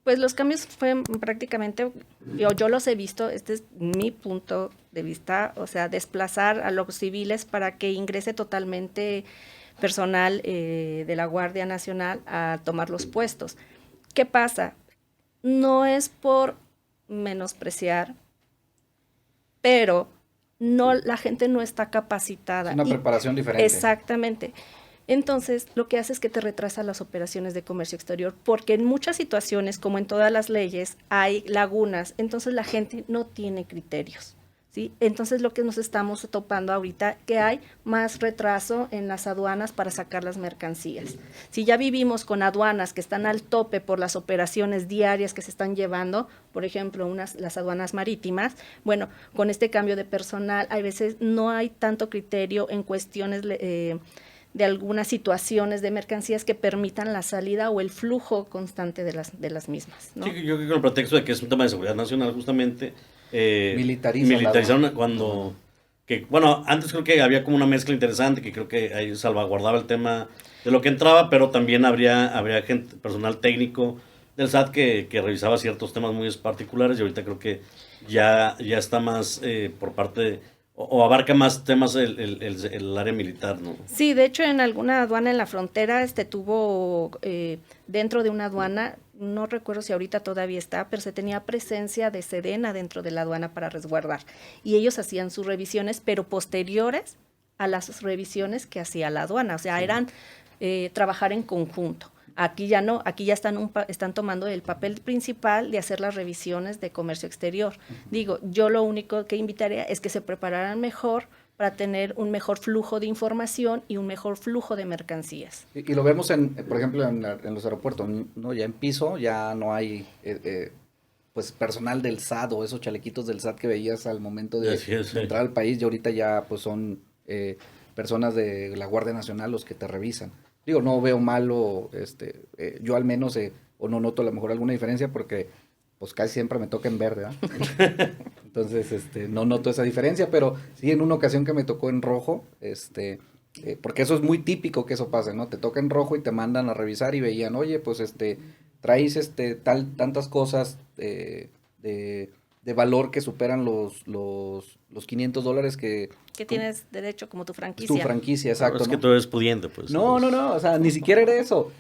pues los cambios fueron prácticamente, yo los he visto, este es mi punto de vista, o sea, desplazar a los civiles para que ingrese totalmente personal de la Guardia Nacional a tomar los puestos. ¿Qué pasa? No es por menospreciar, pero no, la gente no está capacitada. Es una preparación diferente. Exactamente. Entonces, lo que hace es que te retrasa las operaciones de comercio exterior, porque en muchas situaciones, como en todas las leyes, hay lagunas, entonces la gente no tiene criterios, ¿sí? Entonces, lo que nos estamos topando ahorita, que hay más retraso en las aduanas para sacar las mercancías. Si ya vivimos con aduanas que están al tope por las operaciones diarias que se están llevando, por ejemplo, las aduanas marítimas, bueno, con este cambio de personal, a veces no hay tanto criterio en cuestiones de algunas situaciones de mercancías que permitan la salida o el flujo constante de las mismas, ¿no? Sí, yo creo que con el pretexto de que es un tema de seguridad nacional, justamente Militarizaron cuando... Que, bueno, antes creo que había como una mezcla interesante, que creo que ahí salvaguardaba el tema de lo que entraba, pero también habría gente, personal técnico del SAT que revisaba ciertos temas muy particulares, y ahorita creo que ya está más por parte o abarca más temas el área militar, ¿no? Sí, de hecho, en alguna aduana en la frontera tuvo dentro de una aduana, no recuerdo si ahorita todavía está, pero se tenía presencia de Sedena dentro de la aduana para resguardar. Y ellos hacían sus revisiones, pero posteriores a las revisiones que hacía la aduana. O sea, sí, eran trabajar en conjunto. Aquí ya no, aquí ya están tomando el papel principal de hacer las revisiones de comercio exterior. Digo, yo lo único que invitaría es que se prepararan mejor para tener un mejor flujo de información y un mejor flujo de mercancías. Y lo vemos, por ejemplo, en los aeropuertos, ¿no? Ya en piso ya no hay pues personal del SAT o esos chalequitos del SAT que veías al momento de entrar al país, y ahorita ya pues son personas de la Guardia Nacional los que te revisan. Digo, no veo malo, yo al menos, o no noto a lo mejor alguna diferencia porque pues casi siempre me toca en verde, ¿verdad? Entonces, no noto esa diferencia, pero sí en una ocasión que me tocó en rojo, porque eso es muy típico que eso pase, ¿no? Te toca en rojo y te mandan a revisar y veían, oye, pues traes tantas cosas de valor que superan los $500 que tienes derecho como tu franquicia. Tu franquicia, exacto. Pero es que tú eres pudiente, pues. No, o sea, ni siquiera era eso.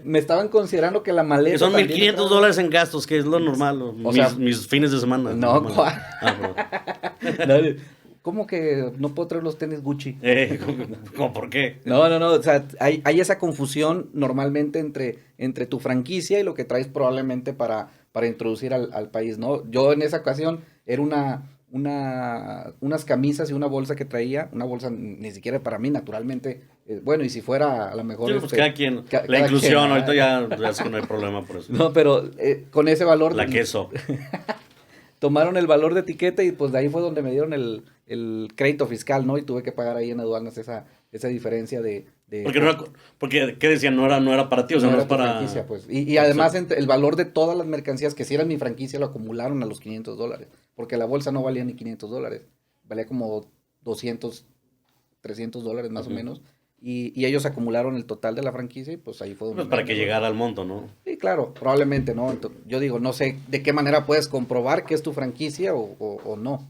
Me estaban considerando que la maleta... Que son $1,500 en gastos, que es lo normal, o sea, mis fines de semana. No, ¿cómo que no puedo traer los tenis Gucci? ¿Cómo por qué? No, o sea, hay esa confusión normalmente entre tu franquicia y lo que traes probablemente para introducir al país, ¿no? Yo en esa ocasión era unas camisas y una bolsa que traía, una bolsa ni siquiera para mí, naturalmente, bueno, y si fuera a lo mejor... Sí, pues cada quien, la inclusión, ahorita ya es que no hay problema por eso. No, pero con ese valor... La queso. Tomaron el valor de etiqueta y pues de ahí fue donde me dieron el crédito fiscal, ¿no? Y tuve que pagar ahí en aduanas esa diferencia de... Porque, ¿qué decían? No era para ti, o sea, no es para... franquicia, pues. Y además el valor de todas las mercancías que si eran mi franquicia lo acumularon a los $500, porque la bolsa no valía ni $500, valía como $200, $300 más o menos, y ellos acumularon el total de la franquicia y pues ahí fue donde... Pues para que llegara al monto, ¿no? Sí, claro, probablemente, ¿no? Entonces, yo digo, no sé de qué manera puedes comprobar que es tu franquicia o no.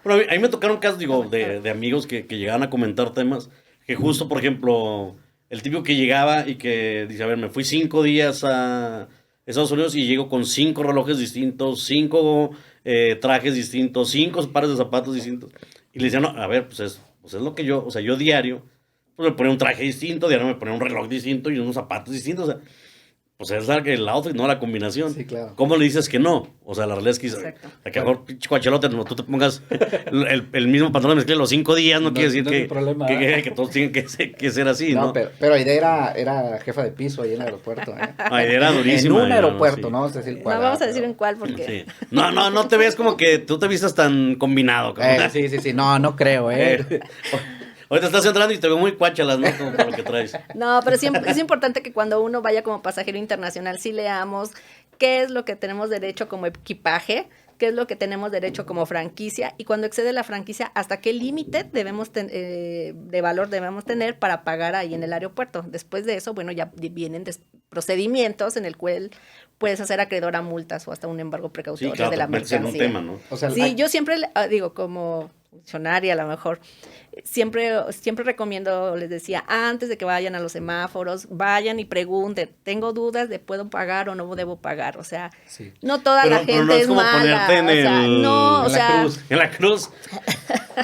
Bueno, a mí me tocaron casos, digo, de amigos que llegaban a comentar temas, que justo, por ejemplo, el tipo que llegaba y que dice, a ver, me fui 5 días a Estados Unidos y llego con 5 relojes distintos, 5 trajes distintos, 5 pares de zapatos distintos. Y le decían, no, a ver, pues es lo que yo, o sea, yo diario, pues me ponía un traje distinto, diario me ponía un reloj distinto y unos zapatos distintos. O sea, pues es el outfit, no la combinación. Sí, claro. ¿Cómo le dices que no? O sea, la realidad es que, Exacto. a que mejor, pinche cuachelote, no, tú te pongas el mismo pantalón de mezclilla los 5 días, no, No, quiere decir no es mi problema, ¿eh? que todos tienen que ser así, ¿no? Pero Aide era jefa de piso ahí en el aeropuerto, ¿eh? Aide era durísima. En un aeropuerto, sí. no vamos a decir cuál. No vamos a pero- decir en cuál porque... Sí. No te veas como que tú te vistas tan combinado. Sí, no creo, ¿eh? Ahorita estás entrando y te veo muy cuachalas, ¿no? Como por lo que traes. No, pero siempre es importante que cuando uno vaya como pasajero internacional sí leamos qué es lo que tenemos derecho como equipaje, qué es lo que tenemos derecho como franquicia y cuando excede la franquicia, hasta qué límite de valor debemos tener para pagar ahí en el aeropuerto. Después de eso, bueno, ya vienen procedimientos en el cual puedes hacer acreedor a multas o hasta un embargo Sí, precautorio claro, de la meterse en mercancía. un tema, ¿no? O sea, Sí, yo siempre digo, como funcionaria a lo mejor, siempre recomiendo, les decía, antes de que vayan a los semáforos, vayan y pregunten, tengo dudas de puedo pagar o no debo pagar, o sea, sí. no toda la Pero gente no es es como mala, ponerte en o sea, el- no, o en la sea, cruz. En la cruz.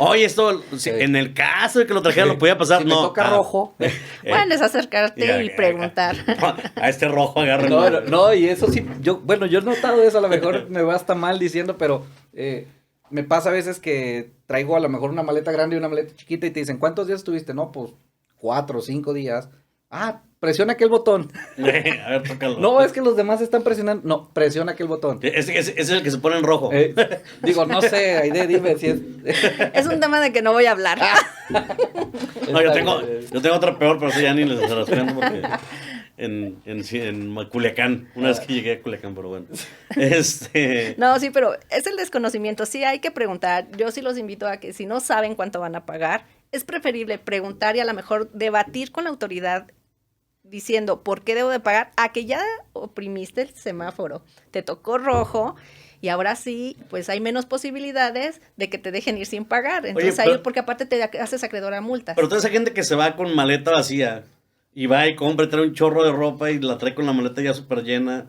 Oye, esto, si en el caso de que lo trajera, lo podía pasar. Si no. me toca rojo. bueno, es acercarte Ya, y preguntar. A este rojo agarren. No, y eso sí, yo he notado eso, a lo mejor me va hasta mal diciendo, pero me pasa a veces que traigo a lo mejor una maleta grande y una maleta chiquita y te dicen, ¿cuántos días estuviste? No, pues 4 o 5 días. Ah, presiona aquel botón. A ver, tócalo. No, es que los demás están presionando. No, presiona aquel botón. Ese es el que se pone en rojo. Digo, no sé, Aide, dime si es... Es un tema de que no voy a hablar. No, yo tengo otra peor, pero eso ya ni les las cuento porque en Culiacán, una vez que llegué a Culiacán, pero bueno. No, sí, pero es el desconocimiento. Sí, hay que preguntar. Yo sí los invito a que si no saben cuánto van a pagar, es preferible preguntar y a lo mejor debatir con la autoridad diciendo por qué debo de pagar, a que ya oprimiste el semáforo, te tocó rojo y ahora sí, pues hay menos posibilidades de que te dejen ir sin pagar. Entonces pero- ahí, porque aparte te haces acreedor a multas. Pero toda esa gente que se va con maleta vacía y va y compra y trae un chorro de ropa y la trae con la maleta ya súper llena,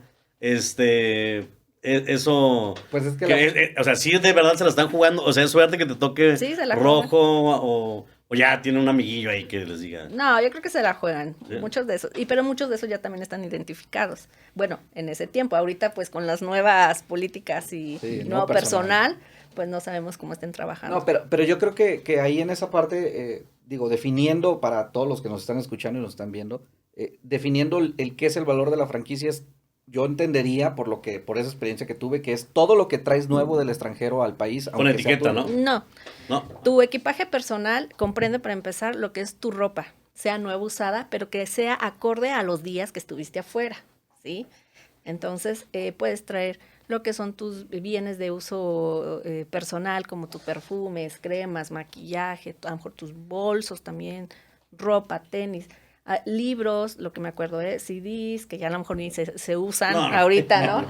eso... Pues es que o sea, sí de verdad se la están jugando, o sea, es suerte que te toque Sí, se la rojo o ya tiene un amiguillo ahí que les diga. No, yo creo que se la juegan, Sí. muchos de esos, pero muchos de esos ya también están identificados. Bueno, en ese tiempo, ahorita pues con las nuevas políticas y Sí, nuevo nuevo personal. personal, pues no sabemos cómo estén trabajando. No, pero yo creo que ahí en esa parte, digo, definiendo para todos los que nos están escuchando y nos están viendo, definiendo el qué es el valor de la franquicia, yo entendería por esa experiencia que tuve, que es todo lo que traes nuevo del extranjero al país. Con aunque sea etiqueta, tu- ¿no? No, No. tu equipaje personal comprende para empezar lo que es tu ropa, sea nueva usada, pero que sea acorde a los días que estuviste afuera, ¿sí? Entonces, puedes traer lo que son tus bienes de uso personal, como tus perfumes, cremas, maquillaje, a lo mejor tus bolsos también, ropa, tenis, libros, lo que me acuerdo de CDs, que ya a lo mejor ni se usan No, no. ahorita, ¿no?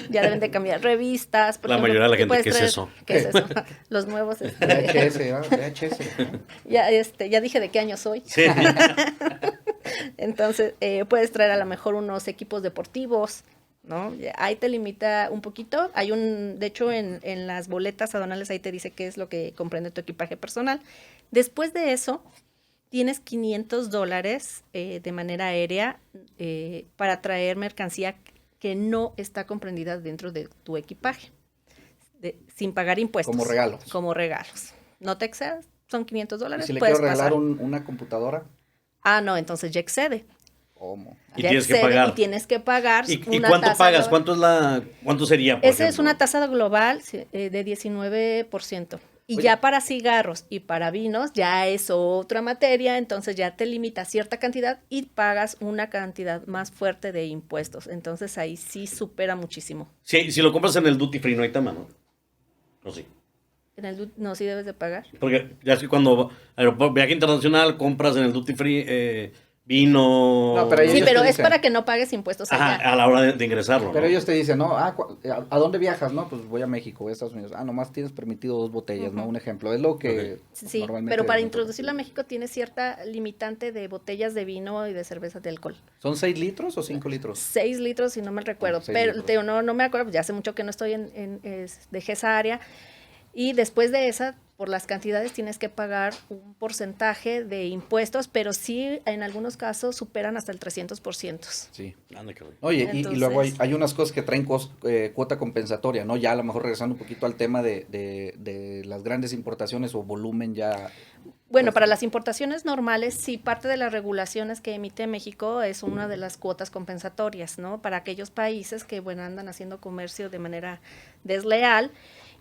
Ya deben de cambiar revistas. por La ejemplo, mayoría de la ¿qué gente, puedes ¿qué es traer? eso? ¿Qué es eso? Los nuevos. VHS, ¿verdad? VHS. ¿no? Ya dije de qué año soy. Sí. Entonces, puedes traer a lo mejor unos equipos deportivos, ¿no? Ahí te limita un poquito. De hecho, en las boletas aduanales ahí te dice qué es lo que comprende tu equipaje personal. Después de eso, tienes $500 de manera aérea para traer mercancía que no está comprendida dentro de tu equipaje, sin pagar impuestos. Como regalos. Como regalos. No te excedas, son $500. Y si le puedes quiero regalar pasar. una computadora, Ah, no, entonces ya excede. ¿cómo? Y Ya tienes que excede pagar. Y tienes que pagar. ¿Y una cuánto tasa pagas? global. ¿Cuánto sería? Por Esa es ejemplo? una tasa global de 19%. Y Oye. ya para cigarros y para vinos ya es otra materia, entonces ya te limita a cierta cantidad y pagas una cantidad más fuerte de impuestos. Entonces ahí sí supera muchísimo. Si lo compras en el duty free no hay tema, ¿no? ¿O sí? No, sí debes de pagar. Porque ya es que cuando viaje internacional compras en el duty free vino... No, pero Sí, ellos pero te es dicen. para que no pagues impuestos Ajá, allá. a la hora de ingresarlo, ¿no? Pero ellos te dicen, ¿no? ¿A dónde viajas? No, pues voy a México, voy a Estados Unidos. Ah, nomás tienes permitido 2 botellas, ¿no? Ujú. Un ejemplo. Es lo que Sí, normalmente... pero para introducirlo a México tiene cierta limitante de botellas de vino y de cervezas de alcohol. ¿Son 6 litros o 5 litros? 6 litros, si no me recuerdo. 6 Pero litros. te digo, no me acuerdo, ya hace mucho que no estoy dejé esa área. Y después de esa, por las cantidades tienes que pagar un porcentaje de impuestos, pero sí en algunos casos superan hasta el 300%. Sí. Anda, cabrón. Oye, y luego Entonces- hay unas cosas que traen cuota compensatoria, ¿no? Ya a lo mejor regresando un poquito al tema de las grandes importaciones o volumen ya. Bueno, Pues, para las importaciones normales, sí, parte de las regulaciones que emite México es una de las cuotas compensatorias, ¿no? Para aquellos países que, bueno, andan haciendo comercio de manera desleal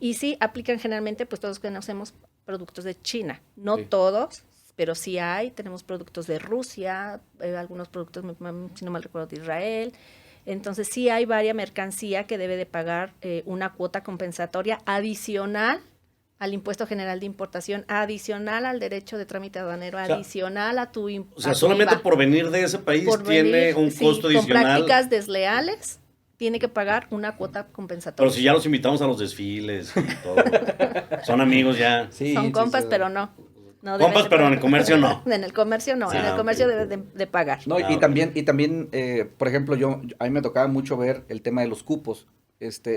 y sí aplican generalmente, pues todos conocemos productos de China, no Sí. todos, pero sí hay, tenemos productos de Rusia, algunos productos, si no mal recuerdo, de Israel. Entonces sí hay varia mercancía que debe de pagar una cuota compensatoria adicional al impuesto general de importación, adicional al derecho de trámite aduanero, sea, adicional a tu O sea, solamente por venir de ese país tiene un costo con adicional. prácticas desleales, tiene que pagar una cuota compensatoria. Pero si ya los invitamos a los desfiles y todo. Son amigos ya. Sí, Son sí, compas, sí. pero no. No Compas, deben de pero en pagar. el comercio no. En el comercio no, Sí. en el Ah, comercio ok. deben de pagar. No, Ah, y ok. también, por ejemplo, a mí me tocaba mucho ver el tema de los cupos,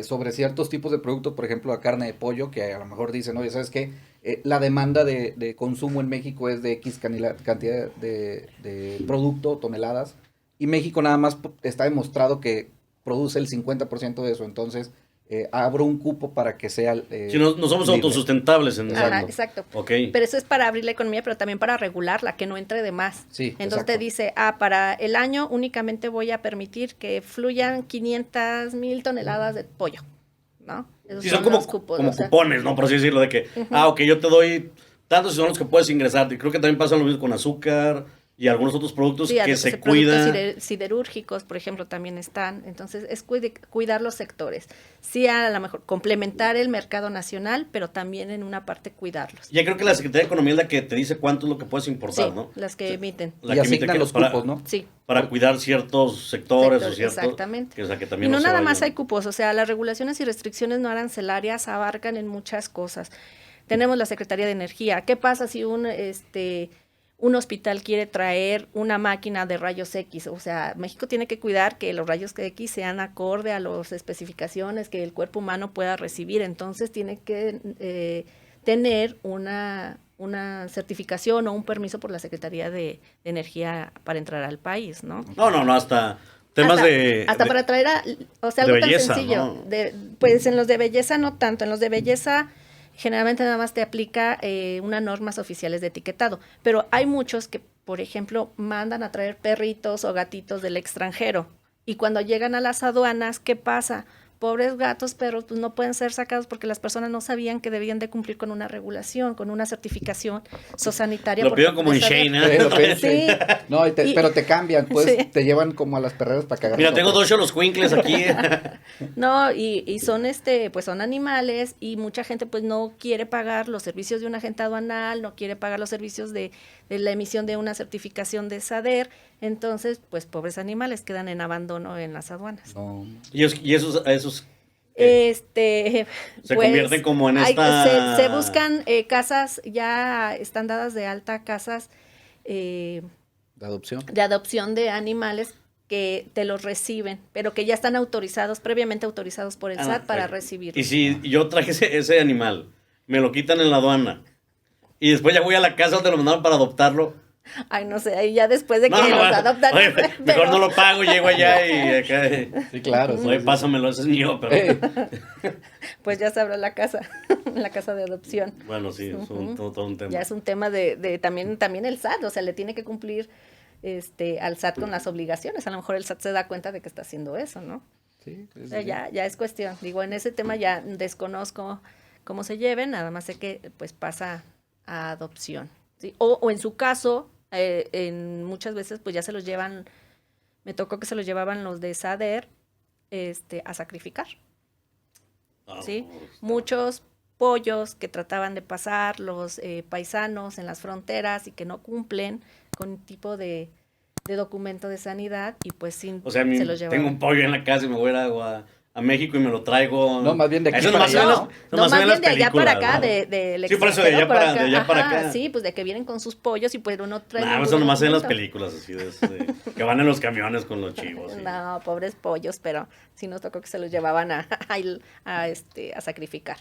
sobre ciertos tipos de productos, por ejemplo, la carne de pollo, que a lo mejor dicen, oye, ¿sabes qué? La demanda de consumo en México es de X cantidad de producto, toneladas, y México nada más está demostrado que produce el 50% de eso, entonces abro un cupo para que sea Si no somos libre. autosustentables en Ajá, eso. exacto. Ok. Pero eso es para abrir la economía, pero también para regularla, que no entre de más. Sí, Entonces te exacto. dice, para el año únicamente voy a permitir que fluyan 500,000 toneladas de pollo, ¿no? Esos Sí, son como, los cupos, como o sea, cupones, ¿no? Por así decirlo, de que, ok, yo te doy tantos y son los que puedes ingresar. Y creo que también pasa lo mismo con azúcar y algunos otros productos sí, que productos se cuidan. siderúrgicos, por ejemplo, también están. Entonces, es cuidar los sectores. Sí, a lo mejor complementar el mercado nacional, pero también en una parte cuidarlos. Ya creo que la Secretaría de Economía es la que te dice cuánto es lo que puedes importar, Sí, ¿no? las que emiten. La Y que emite asignan que los para- cupos, ¿no? Sí. Para cuidar ciertos sectores o Sector, ciertos. exactamente. Que, o sea, que Y también no se nada más vayan. hay cupos, o sea, las regulaciones y restricciones no arancelarias abarcan en muchas cosas. Tenemos la Secretaría de Energía. ¿Qué pasa si un hospital quiere traer una máquina de rayos X? O sea, México tiene que cuidar que los rayos X sean acorde a las especificaciones que el cuerpo humano pueda recibir. Entonces tiene que tener una certificación o un permiso por la Secretaría de Energía para entrar al país, ¿no? No, hasta temas Hasta para traer o sea, de algo tan belleza, sencillo. ¿no? Pues en los de belleza no tanto, en los de belleza generalmente nada más te aplica unas normas oficiales de etiquetado, pero hay muchos que, por ejemplo, mandan a traer perritos o gatitos del extranjero y cuando llegan a las aduanas, ¿qué pasa? Pobres gatos, perros, pues no pueden ser sacados porque las personas no sabían que debían de cumplir con una regulación, con una certificación zoosanitaria. Lo por piden parte como de en saber. Shane, ¿eh? Lo pensé. Sí. No, pero te cambian, pues Sí. te llevan como a las perreras para cagar. Mira, tengo dos cholos cuincles aquí. No, y son pues son animales y mucha gente pues no quiere pagar los servicios de un agente aduanal, no quiere pagar los servicios de la emisión de una certificación de SADER, entonces pues pobres animales quedan en abandono en las aduanas. No. y esos Se convierten como en se buscan casas, ya están dadas de alta, casas De adopción. de adopción de animales que te los reciben, pero que ya están autorizados, previamente autorizados por el SAT para recibirlos. Y si yo traje ese animal, me lo quitan en la aduana y después ya voy a la casa donde lo mandaron para adoptarlo. Ay, no sé, ahí ya después de que los bueno, adoptan. oye, mejor pero- no lo pago, llego allá y acá. Sí, claro. sí, Oye, sí. pásamelo, ese es mío, pero. Pues ya se abre la casa, la casa de adopción. Bueno, sí, es todo un tema. Ya es un tema de también el SAT, o sea, le tiene que cumplir al SAT con las obligaciones. A lo mejor el SAT se da cuenta de que está haciendo eso, ¿no? Sí, sí, O sea, sí. ya es cuestión. Digo, en ese tema ya desconozco cómo se lleven, nada más sé que pues pasa a adopción. ¿Sí? O en su caso, muchas veces pues ya se los llevan, me tocó que se los llevaban los de SADER a sacrificar. Ah, ¿Sí? pues, Muchos pollos que trataban de pasar los paisanos en las fronteras y que no cumplen con un tipo de documento de sanidad y pues sin O sea, se los llevaban. tengo un pollo en la casa y me voy a ir a México y me lo traigo. No, más bien de aquí Eso para nomás se ve allá, en las- ¿no? nomás No, se ve más en las bien de allá para películas, acá, ¿no? del Sí, por eso de allá extranjero por para- de allá para Ajá, acá. sí, pues de que vienen con sus pollos y pues no traen Nah, ningún eso nomás se ve en las documento. películas, así que van en los camiones con los chivos. sí. No, pobres pollos, pero sí nos tocó que se los llevaban a sacrificar.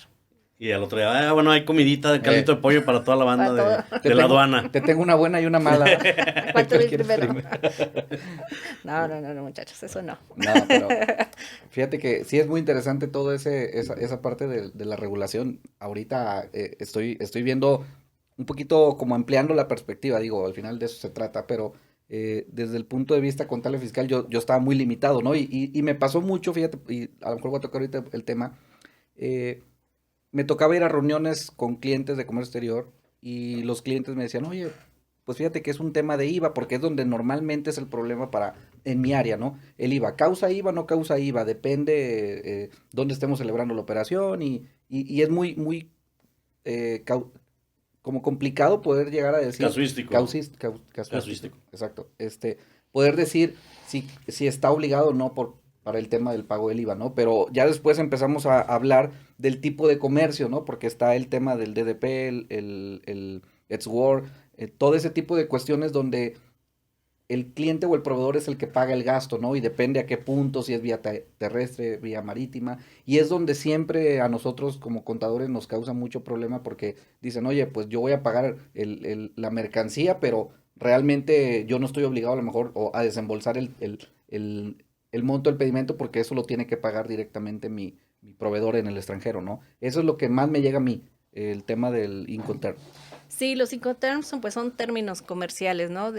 Y al otro día, bueno, hay comidita de caldito de pollo para toda la banda de la aduana. Te tengo una buena y una mala. ¿Cuál tuviste ¿Quieres primero? primero? No, muchachos, eso no. No, pero fíjate que sí es muy interesante toda esa parte de la regulación. Ahorita estoy viendo un poquito como ampliando la perspectiva, digo, al final de eso se trata, pero desde el punto de vista contable fiscal yo estaba muy limitado, ¿no? Y me pasó mucho, fíjate, y a lo mejor voy a tocar ahorita el tema, me tocaba ir a reuniones con clientes de comercio exterior y los clientes me decían, oye, pues fíjate que es un tema de IVA, porque es donde normalmente es el problema en mi área, ¿no? El IVA, ¿causa IVA no causa IVA? Depende dónde estemos celebrando la operación y es muy como complicado poder llegar a decir... Casuístico. Casuístico, exacto. Poder decir si está obligado o no para el tema del pago del IVA, ¿no? Pero ya después empezamos a hablar del tipo de comercio, ¿no? Porque está el tema del DDP, el Edsworth, todo ese tipo de cuestiones donde el cliente o el proveedor es el que paga el gasto, ¿no? Y depende a qué punto, si es vía terrestre, vía marítima. Y es donde siempre a nosotros como contadores nos causa mucho problema porque dicen, oye, pues yo voy a pagar la mercancía, pero realmente yo no estoy obligado a lo mejor a desembolsar el monto del pedimento porque eso lo tiene que pagar directamente mi proveedor en el extranjero, ¿no? Eso es lo que más me llega a mí, el tema del Incoterm. Sí, los Incoterms son términos comerciales, ¿no?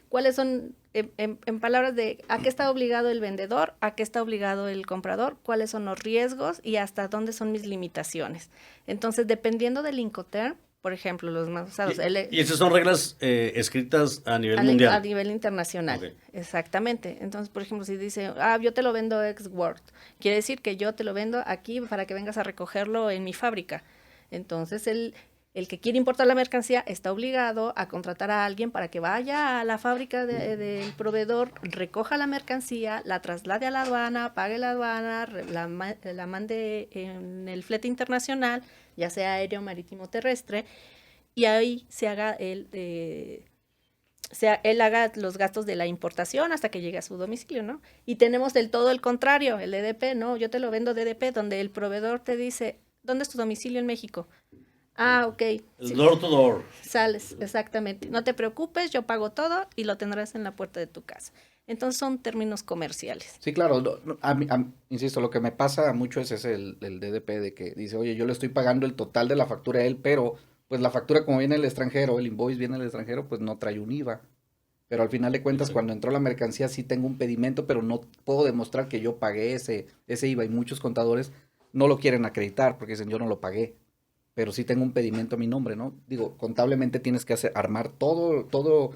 ¿Cuáles son, en palabras de a qué está obligado el vendedor, a qué está obligado el comprador, cuáles son los riesgos y hasta dónde son mis limitaciones? Entonces, dependiendo del Incoterm, por ejemplo, los más usados. Y esas son reglas escritas a nivel mundial. A nivel internacional, okay. Exactamente. Entonces, por ejemplo, si dice, yo te lo vendo ex-Word, quiere decir que yo te lo vendo aquí para que vengas a recogerlo en mi fábrica. Entonces, el que quiere importar la mercancía está obligado a contratar a alguien para que vaya a la fábrica del proveedor, recoja la mercancía, la traslade a la aduana, pague la aduana, la mande en el flete internacional, ya sea aéreo, marítimo o terrestre, y ahí se haga él haga los gastos de la importación hasta que llegue a su domicilio, ¿no? Y tenemos del todo el contrario, el DDP, ¿no? Yo te lo vendo DDP, donde el proveedor te dice, ¿dónde es tu domicilio en México? Ok. El door to door. Sales, exactamente. No te preocupes, yo pago todo y lo tendrás en la puerta de tu casa. Entonces son términos comerciales. Sí, claro. Insisto, lo que me pasa mucho es el DDP de que dice, oye, yo le estoy pagando el total de la factura a él, pero pues la factura como viene del extranjero, el invoice viene del extranjero, pues no trae un IVA. Pero al final de cuentas, cuando entró la mercancía sí tengo un pedimento, pero no puedo demostrar que yo pagué ese IVA. Y muchos contadores no lo quieren acreditar porque dicen, yo no lo pagué. Pero sí tengo un pedimento a mi nombre, ¿no? Digo, contablemente tienes que armar toda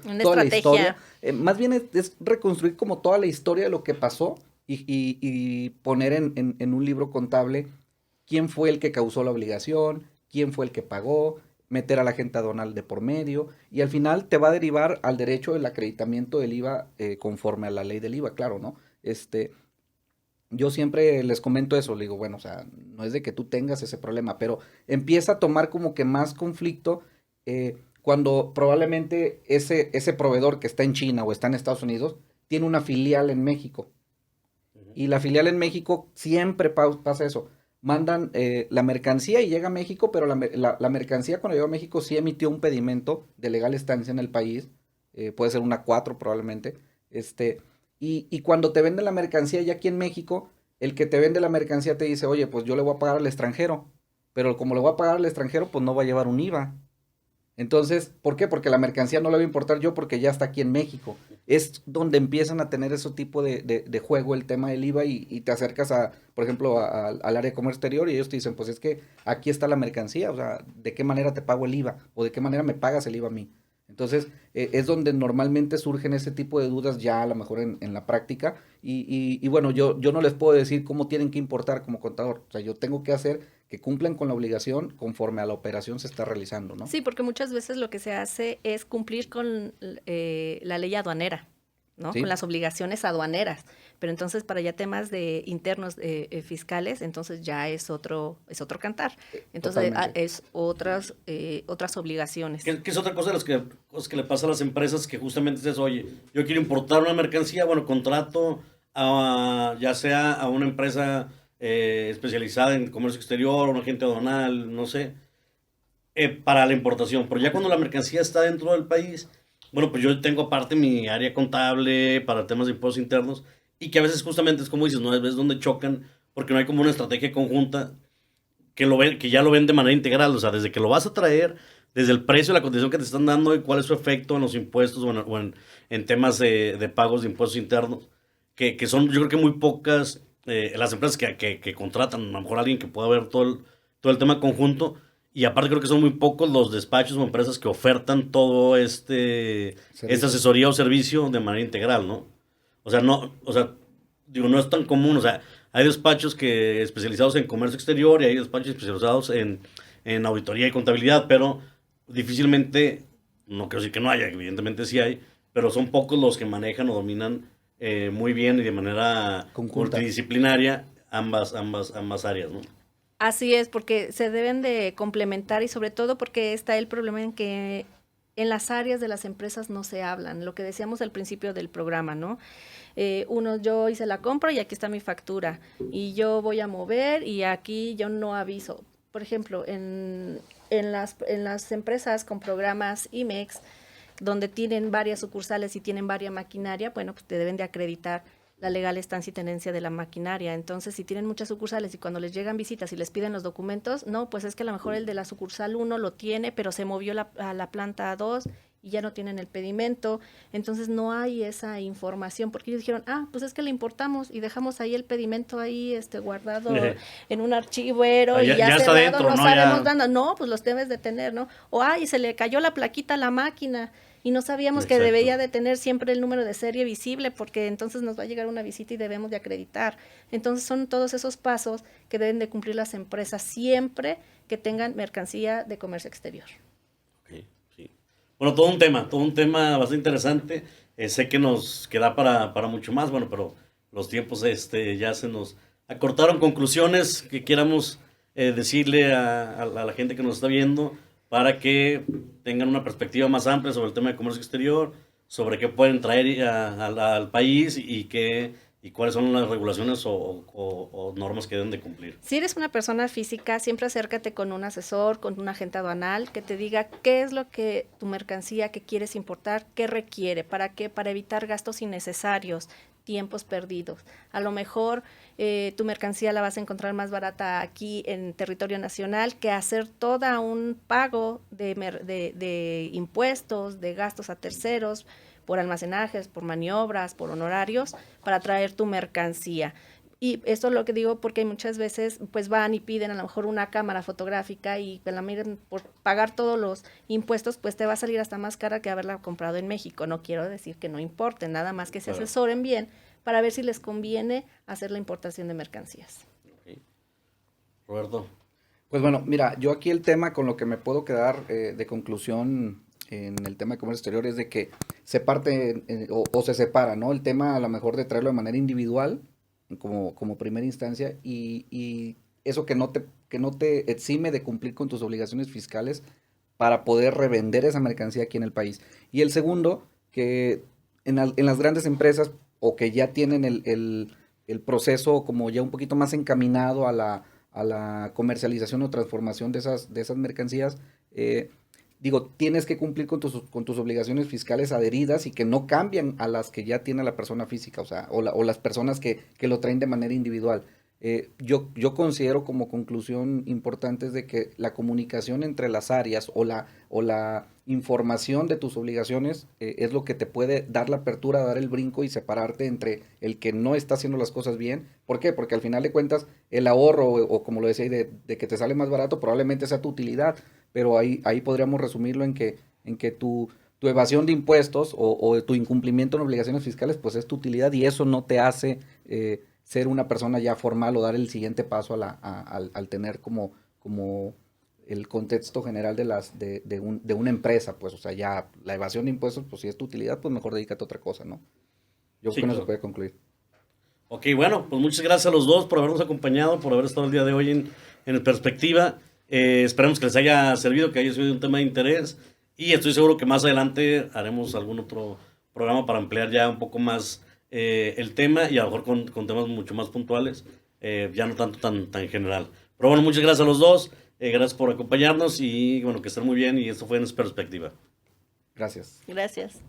la historia. Más bien es reconstruir como toda la historia de lo que pasó y poner en un libro contable quién fue el que causó la obligación, quién fue el que pagó, meter a la gente aduanal de por medio, y al final te va a derivar al derecho del acreditamiento del IVA conforme a la ley del IVA, claro, ¿no? Yo siempre les comento eso, le digo, bueno, o sea, no es de que tú tengas ese problema, pero empieza a tomar como que más conflicto cuando probablemente ese proveedor que está en China o está en Estados Unidos tiene una filial en México. Y la filial en México siempre pasa eso. Mandan la mercancía y llega a México, pero la mercancía cuando llegó a México sí emitió un pedimento de legal estancia en el país, puede ser una 4 probablemente, Y cuando te venden la mercancía ya aquí en México, el que te vende la mercancía te dice, oye, pues yo le voy a pagar al extranjero. Pero como le voy a pagar al extranjero, pues no va a llevar un IVA. Entonces, ¿por qué? Porque la mercancía no la voy a importar yo porque ya está aquí en México. Es donde empiezan a tener ese tipo de juego el tema del IVA y te acercas por ejemplo, al área de comercio exterior y ellos te dicen, pues es que aquí está la mercancía, o sea, ¿de qué manera te pago el IVA? ¿O de qué manera me pagas el IVA a mí? Entonces, es donde normalmente surgen ese tipo de dudas ya a lo mejor en la práctica y bueno, yo no les puedo decir cómo tienen que importar como contador, o sea, yo tengo que hacer que cumplan con la obligación conforme a la operación se está realizando, ¿no? Sí, porque muchas veces lo que se hace es cumplir con la ley aduanera, ¿no? ¿Sí? Con las obligaciones aduaneras, pero entonces para ya temas de internos fiscales, entonces ya es otro cantar, entonces es otras obligaciones. ¿Qué es otra cosa de las que le pasa a las empresas que justamente es, oye, yo quiero importar una mercancía, bueno, contrato ya sea a una empresa especializada en comercio exterior, un agente aduanal, no sé, para la importación. Pero ya cuando la mercancía está dentro del país, bueno, pues yo tengo aparte mi área contable para temas de impuestos internos y que a veces justamente es como dices, ¿no? A veces donde chocan porque no hay como una estrategia conjunta que lo ven, que ya lo ven de manera integral, o sea, desde que lo vas a traer, desde el precio, la condición que te están dando y cuál es su efecto en los impuestos o en temas de pagos de impuestos internos, que son yo creo que muy pocas las empresas que contratan, a lo mejor alguien que pueda ver todo el tema conjunto, y aparte creo que son muy pocos los despachos o empresas que ofertan todo esta Servicio. asesoría o servicio de manera integral, ¿no? O sea, no, o sea, digo, no es tan común, o sea, hay despachos especializados en comercio exterior y hay despachos especializados en auditoría y contabilidad, pero difícilmente, no quiero decir que no haya, evidentemente sí hay, pero son pocos los que manejan o dominan muy bien y de manera Conjunta. multidisciplinaria ambas áreas, ¿no? Así es, porque se deben de complementar y sobre todo porque está el problema en que en las áreas de las empresas no se hablan, lo que decíamos al principio del programa, ¿no? Yo hice la compra y aquí está mi factura y yo voy a mover y aquí yo no aviso. Por ejemplo, en las empresas con programas IMEX, donde tienen varias sucursales y tienen varias maquinaria, bueno, pues te deben de acreditar la legal estancia y tenencia de la maquinaria. Entonces, si tienen muchas sucursales y cuando les llegan visitas y les piden los documentos, no, pues es que a lo mejor el de la sucursal 1 lo tiene, pero se movió a la planta 2 y ya no tienen el pedimento. Entonces, no hay esa información porque ellos dijeron, pues es que le importamos y dejamos ahí el pedimento ahí guardado en un archivero y Ya ya está cerrado, dentro, no ¿no? sabemos Ya. dónde. No, pues los debes de tener, ¿no? O, se le cayó la plaquita a la máquina y no sabíamos que Exacto. debía de tener siempre el número de serie visible porque entonces nos va a llegar una visita y debemos de acreditar. Entonces son todos esos pasos que deben de cumplir las empresas siempre que tengan mercancía de comercio exterior. Ok, sí. Bueno, todo un tema bastante interesante. Sé que nos queda para mucho más, bueno, pero los tiempos ya se nos acortaron. Conclusiones que quieramos decirle a la gente que nos está viendo para que tengan una perspectiva más amplia sobre el tema de comercio exterior, sobre qué pueden traer al país y cuáles son las regulaciones o normas que deben de cumplir. Si eres una persona física, siempre acércate con un asesor, con un agente aduanal que te diga qué es lo que tu mercancía que quieres importar, qué requiere, para qué, para evitar gastos innecesarios, tiempos perdidos. A lo mejor tu mercancía la vas a encontrar más barata aquí en territorio nacional que hacer todo un pago de impuestos, de gastos a terceros, por almacenajes, por maniobras, por honorarios, para traer tu mercancía. Y esto es lo que digo porque muchas veces pues van y piden a lo mejor una cámara fotográfica y por pagar todos los impuestos pues te va a salir hasta más cara que haberla comprado en México. No quiero decir que no importen, nada más que se Claro. asesoren bien para ver si les conviene hacer la importación de mercancías. Ok. Roberto. Pues bueno, mira, yo aquí el tema con lo que me puedo quedar de conclusión en el tema de comercio exterior es de que se parte o se separa, ¿no? El tema a lo mejor de traerlo de manera individual como primera instancia y eso que no te exime de cumplir con tus obligaciones fiscales para poder revender esa mercancía aquí en el país. Y el segundo, que en las grandes empresas o que ya tienen el proceso como ya un poquito más encaminado a la comercialización o transformación de esas mercancías, digo, tienes que cumplir con tus obligaciones fiscales adheridas y que no cambian a las que ya tiene la persona física, o sea, o las personas que lo traen de manera individual. Yo considero como conclusión importante es de que la comunicación entre las áreas o la información de tus obligaciones es lo que te puede dar la apertura, dar el brinco y separarte entre el que no está haciendo las cosas bien. ¿Por qué? Porque al final de cuentas el ahorro o como lo decía, de que te sale más barato probablemente sea tu utilidad, pero ahí podríamos resumirlo en que tu evasión de impuestos o tu incumplimiento en obligaciones fiscales pues es tu utilidad y eso no te hace ser una persona ya formal o dar el siguiente paso al tener como el contexto general de una empresa, pues, o sea, ya la evasión de impuestos, pues si es tu utilidad, pues mejor dedícate a otra cosa, ¿no? Yo Sí, creo que no claro. se puede concluir. Ok, bueno, pues muchas gracias a los dos por habernos acompañado, por haber estado el día de hoy en Perspectiva. Esperemos que les haya servido, que haya sido un tema de interés y estoy seguro que más adelante haremos algún otro programa para ampliar ya un poco más el tema y a lo mejor con temas mucho más puntuales. ya no tanto tan general. Pero bueno, muchas gracias a los dos, gracias por acompañarnos y bueno, que estén muy bien y esto fue en perspectiva. Gracias. Gracias.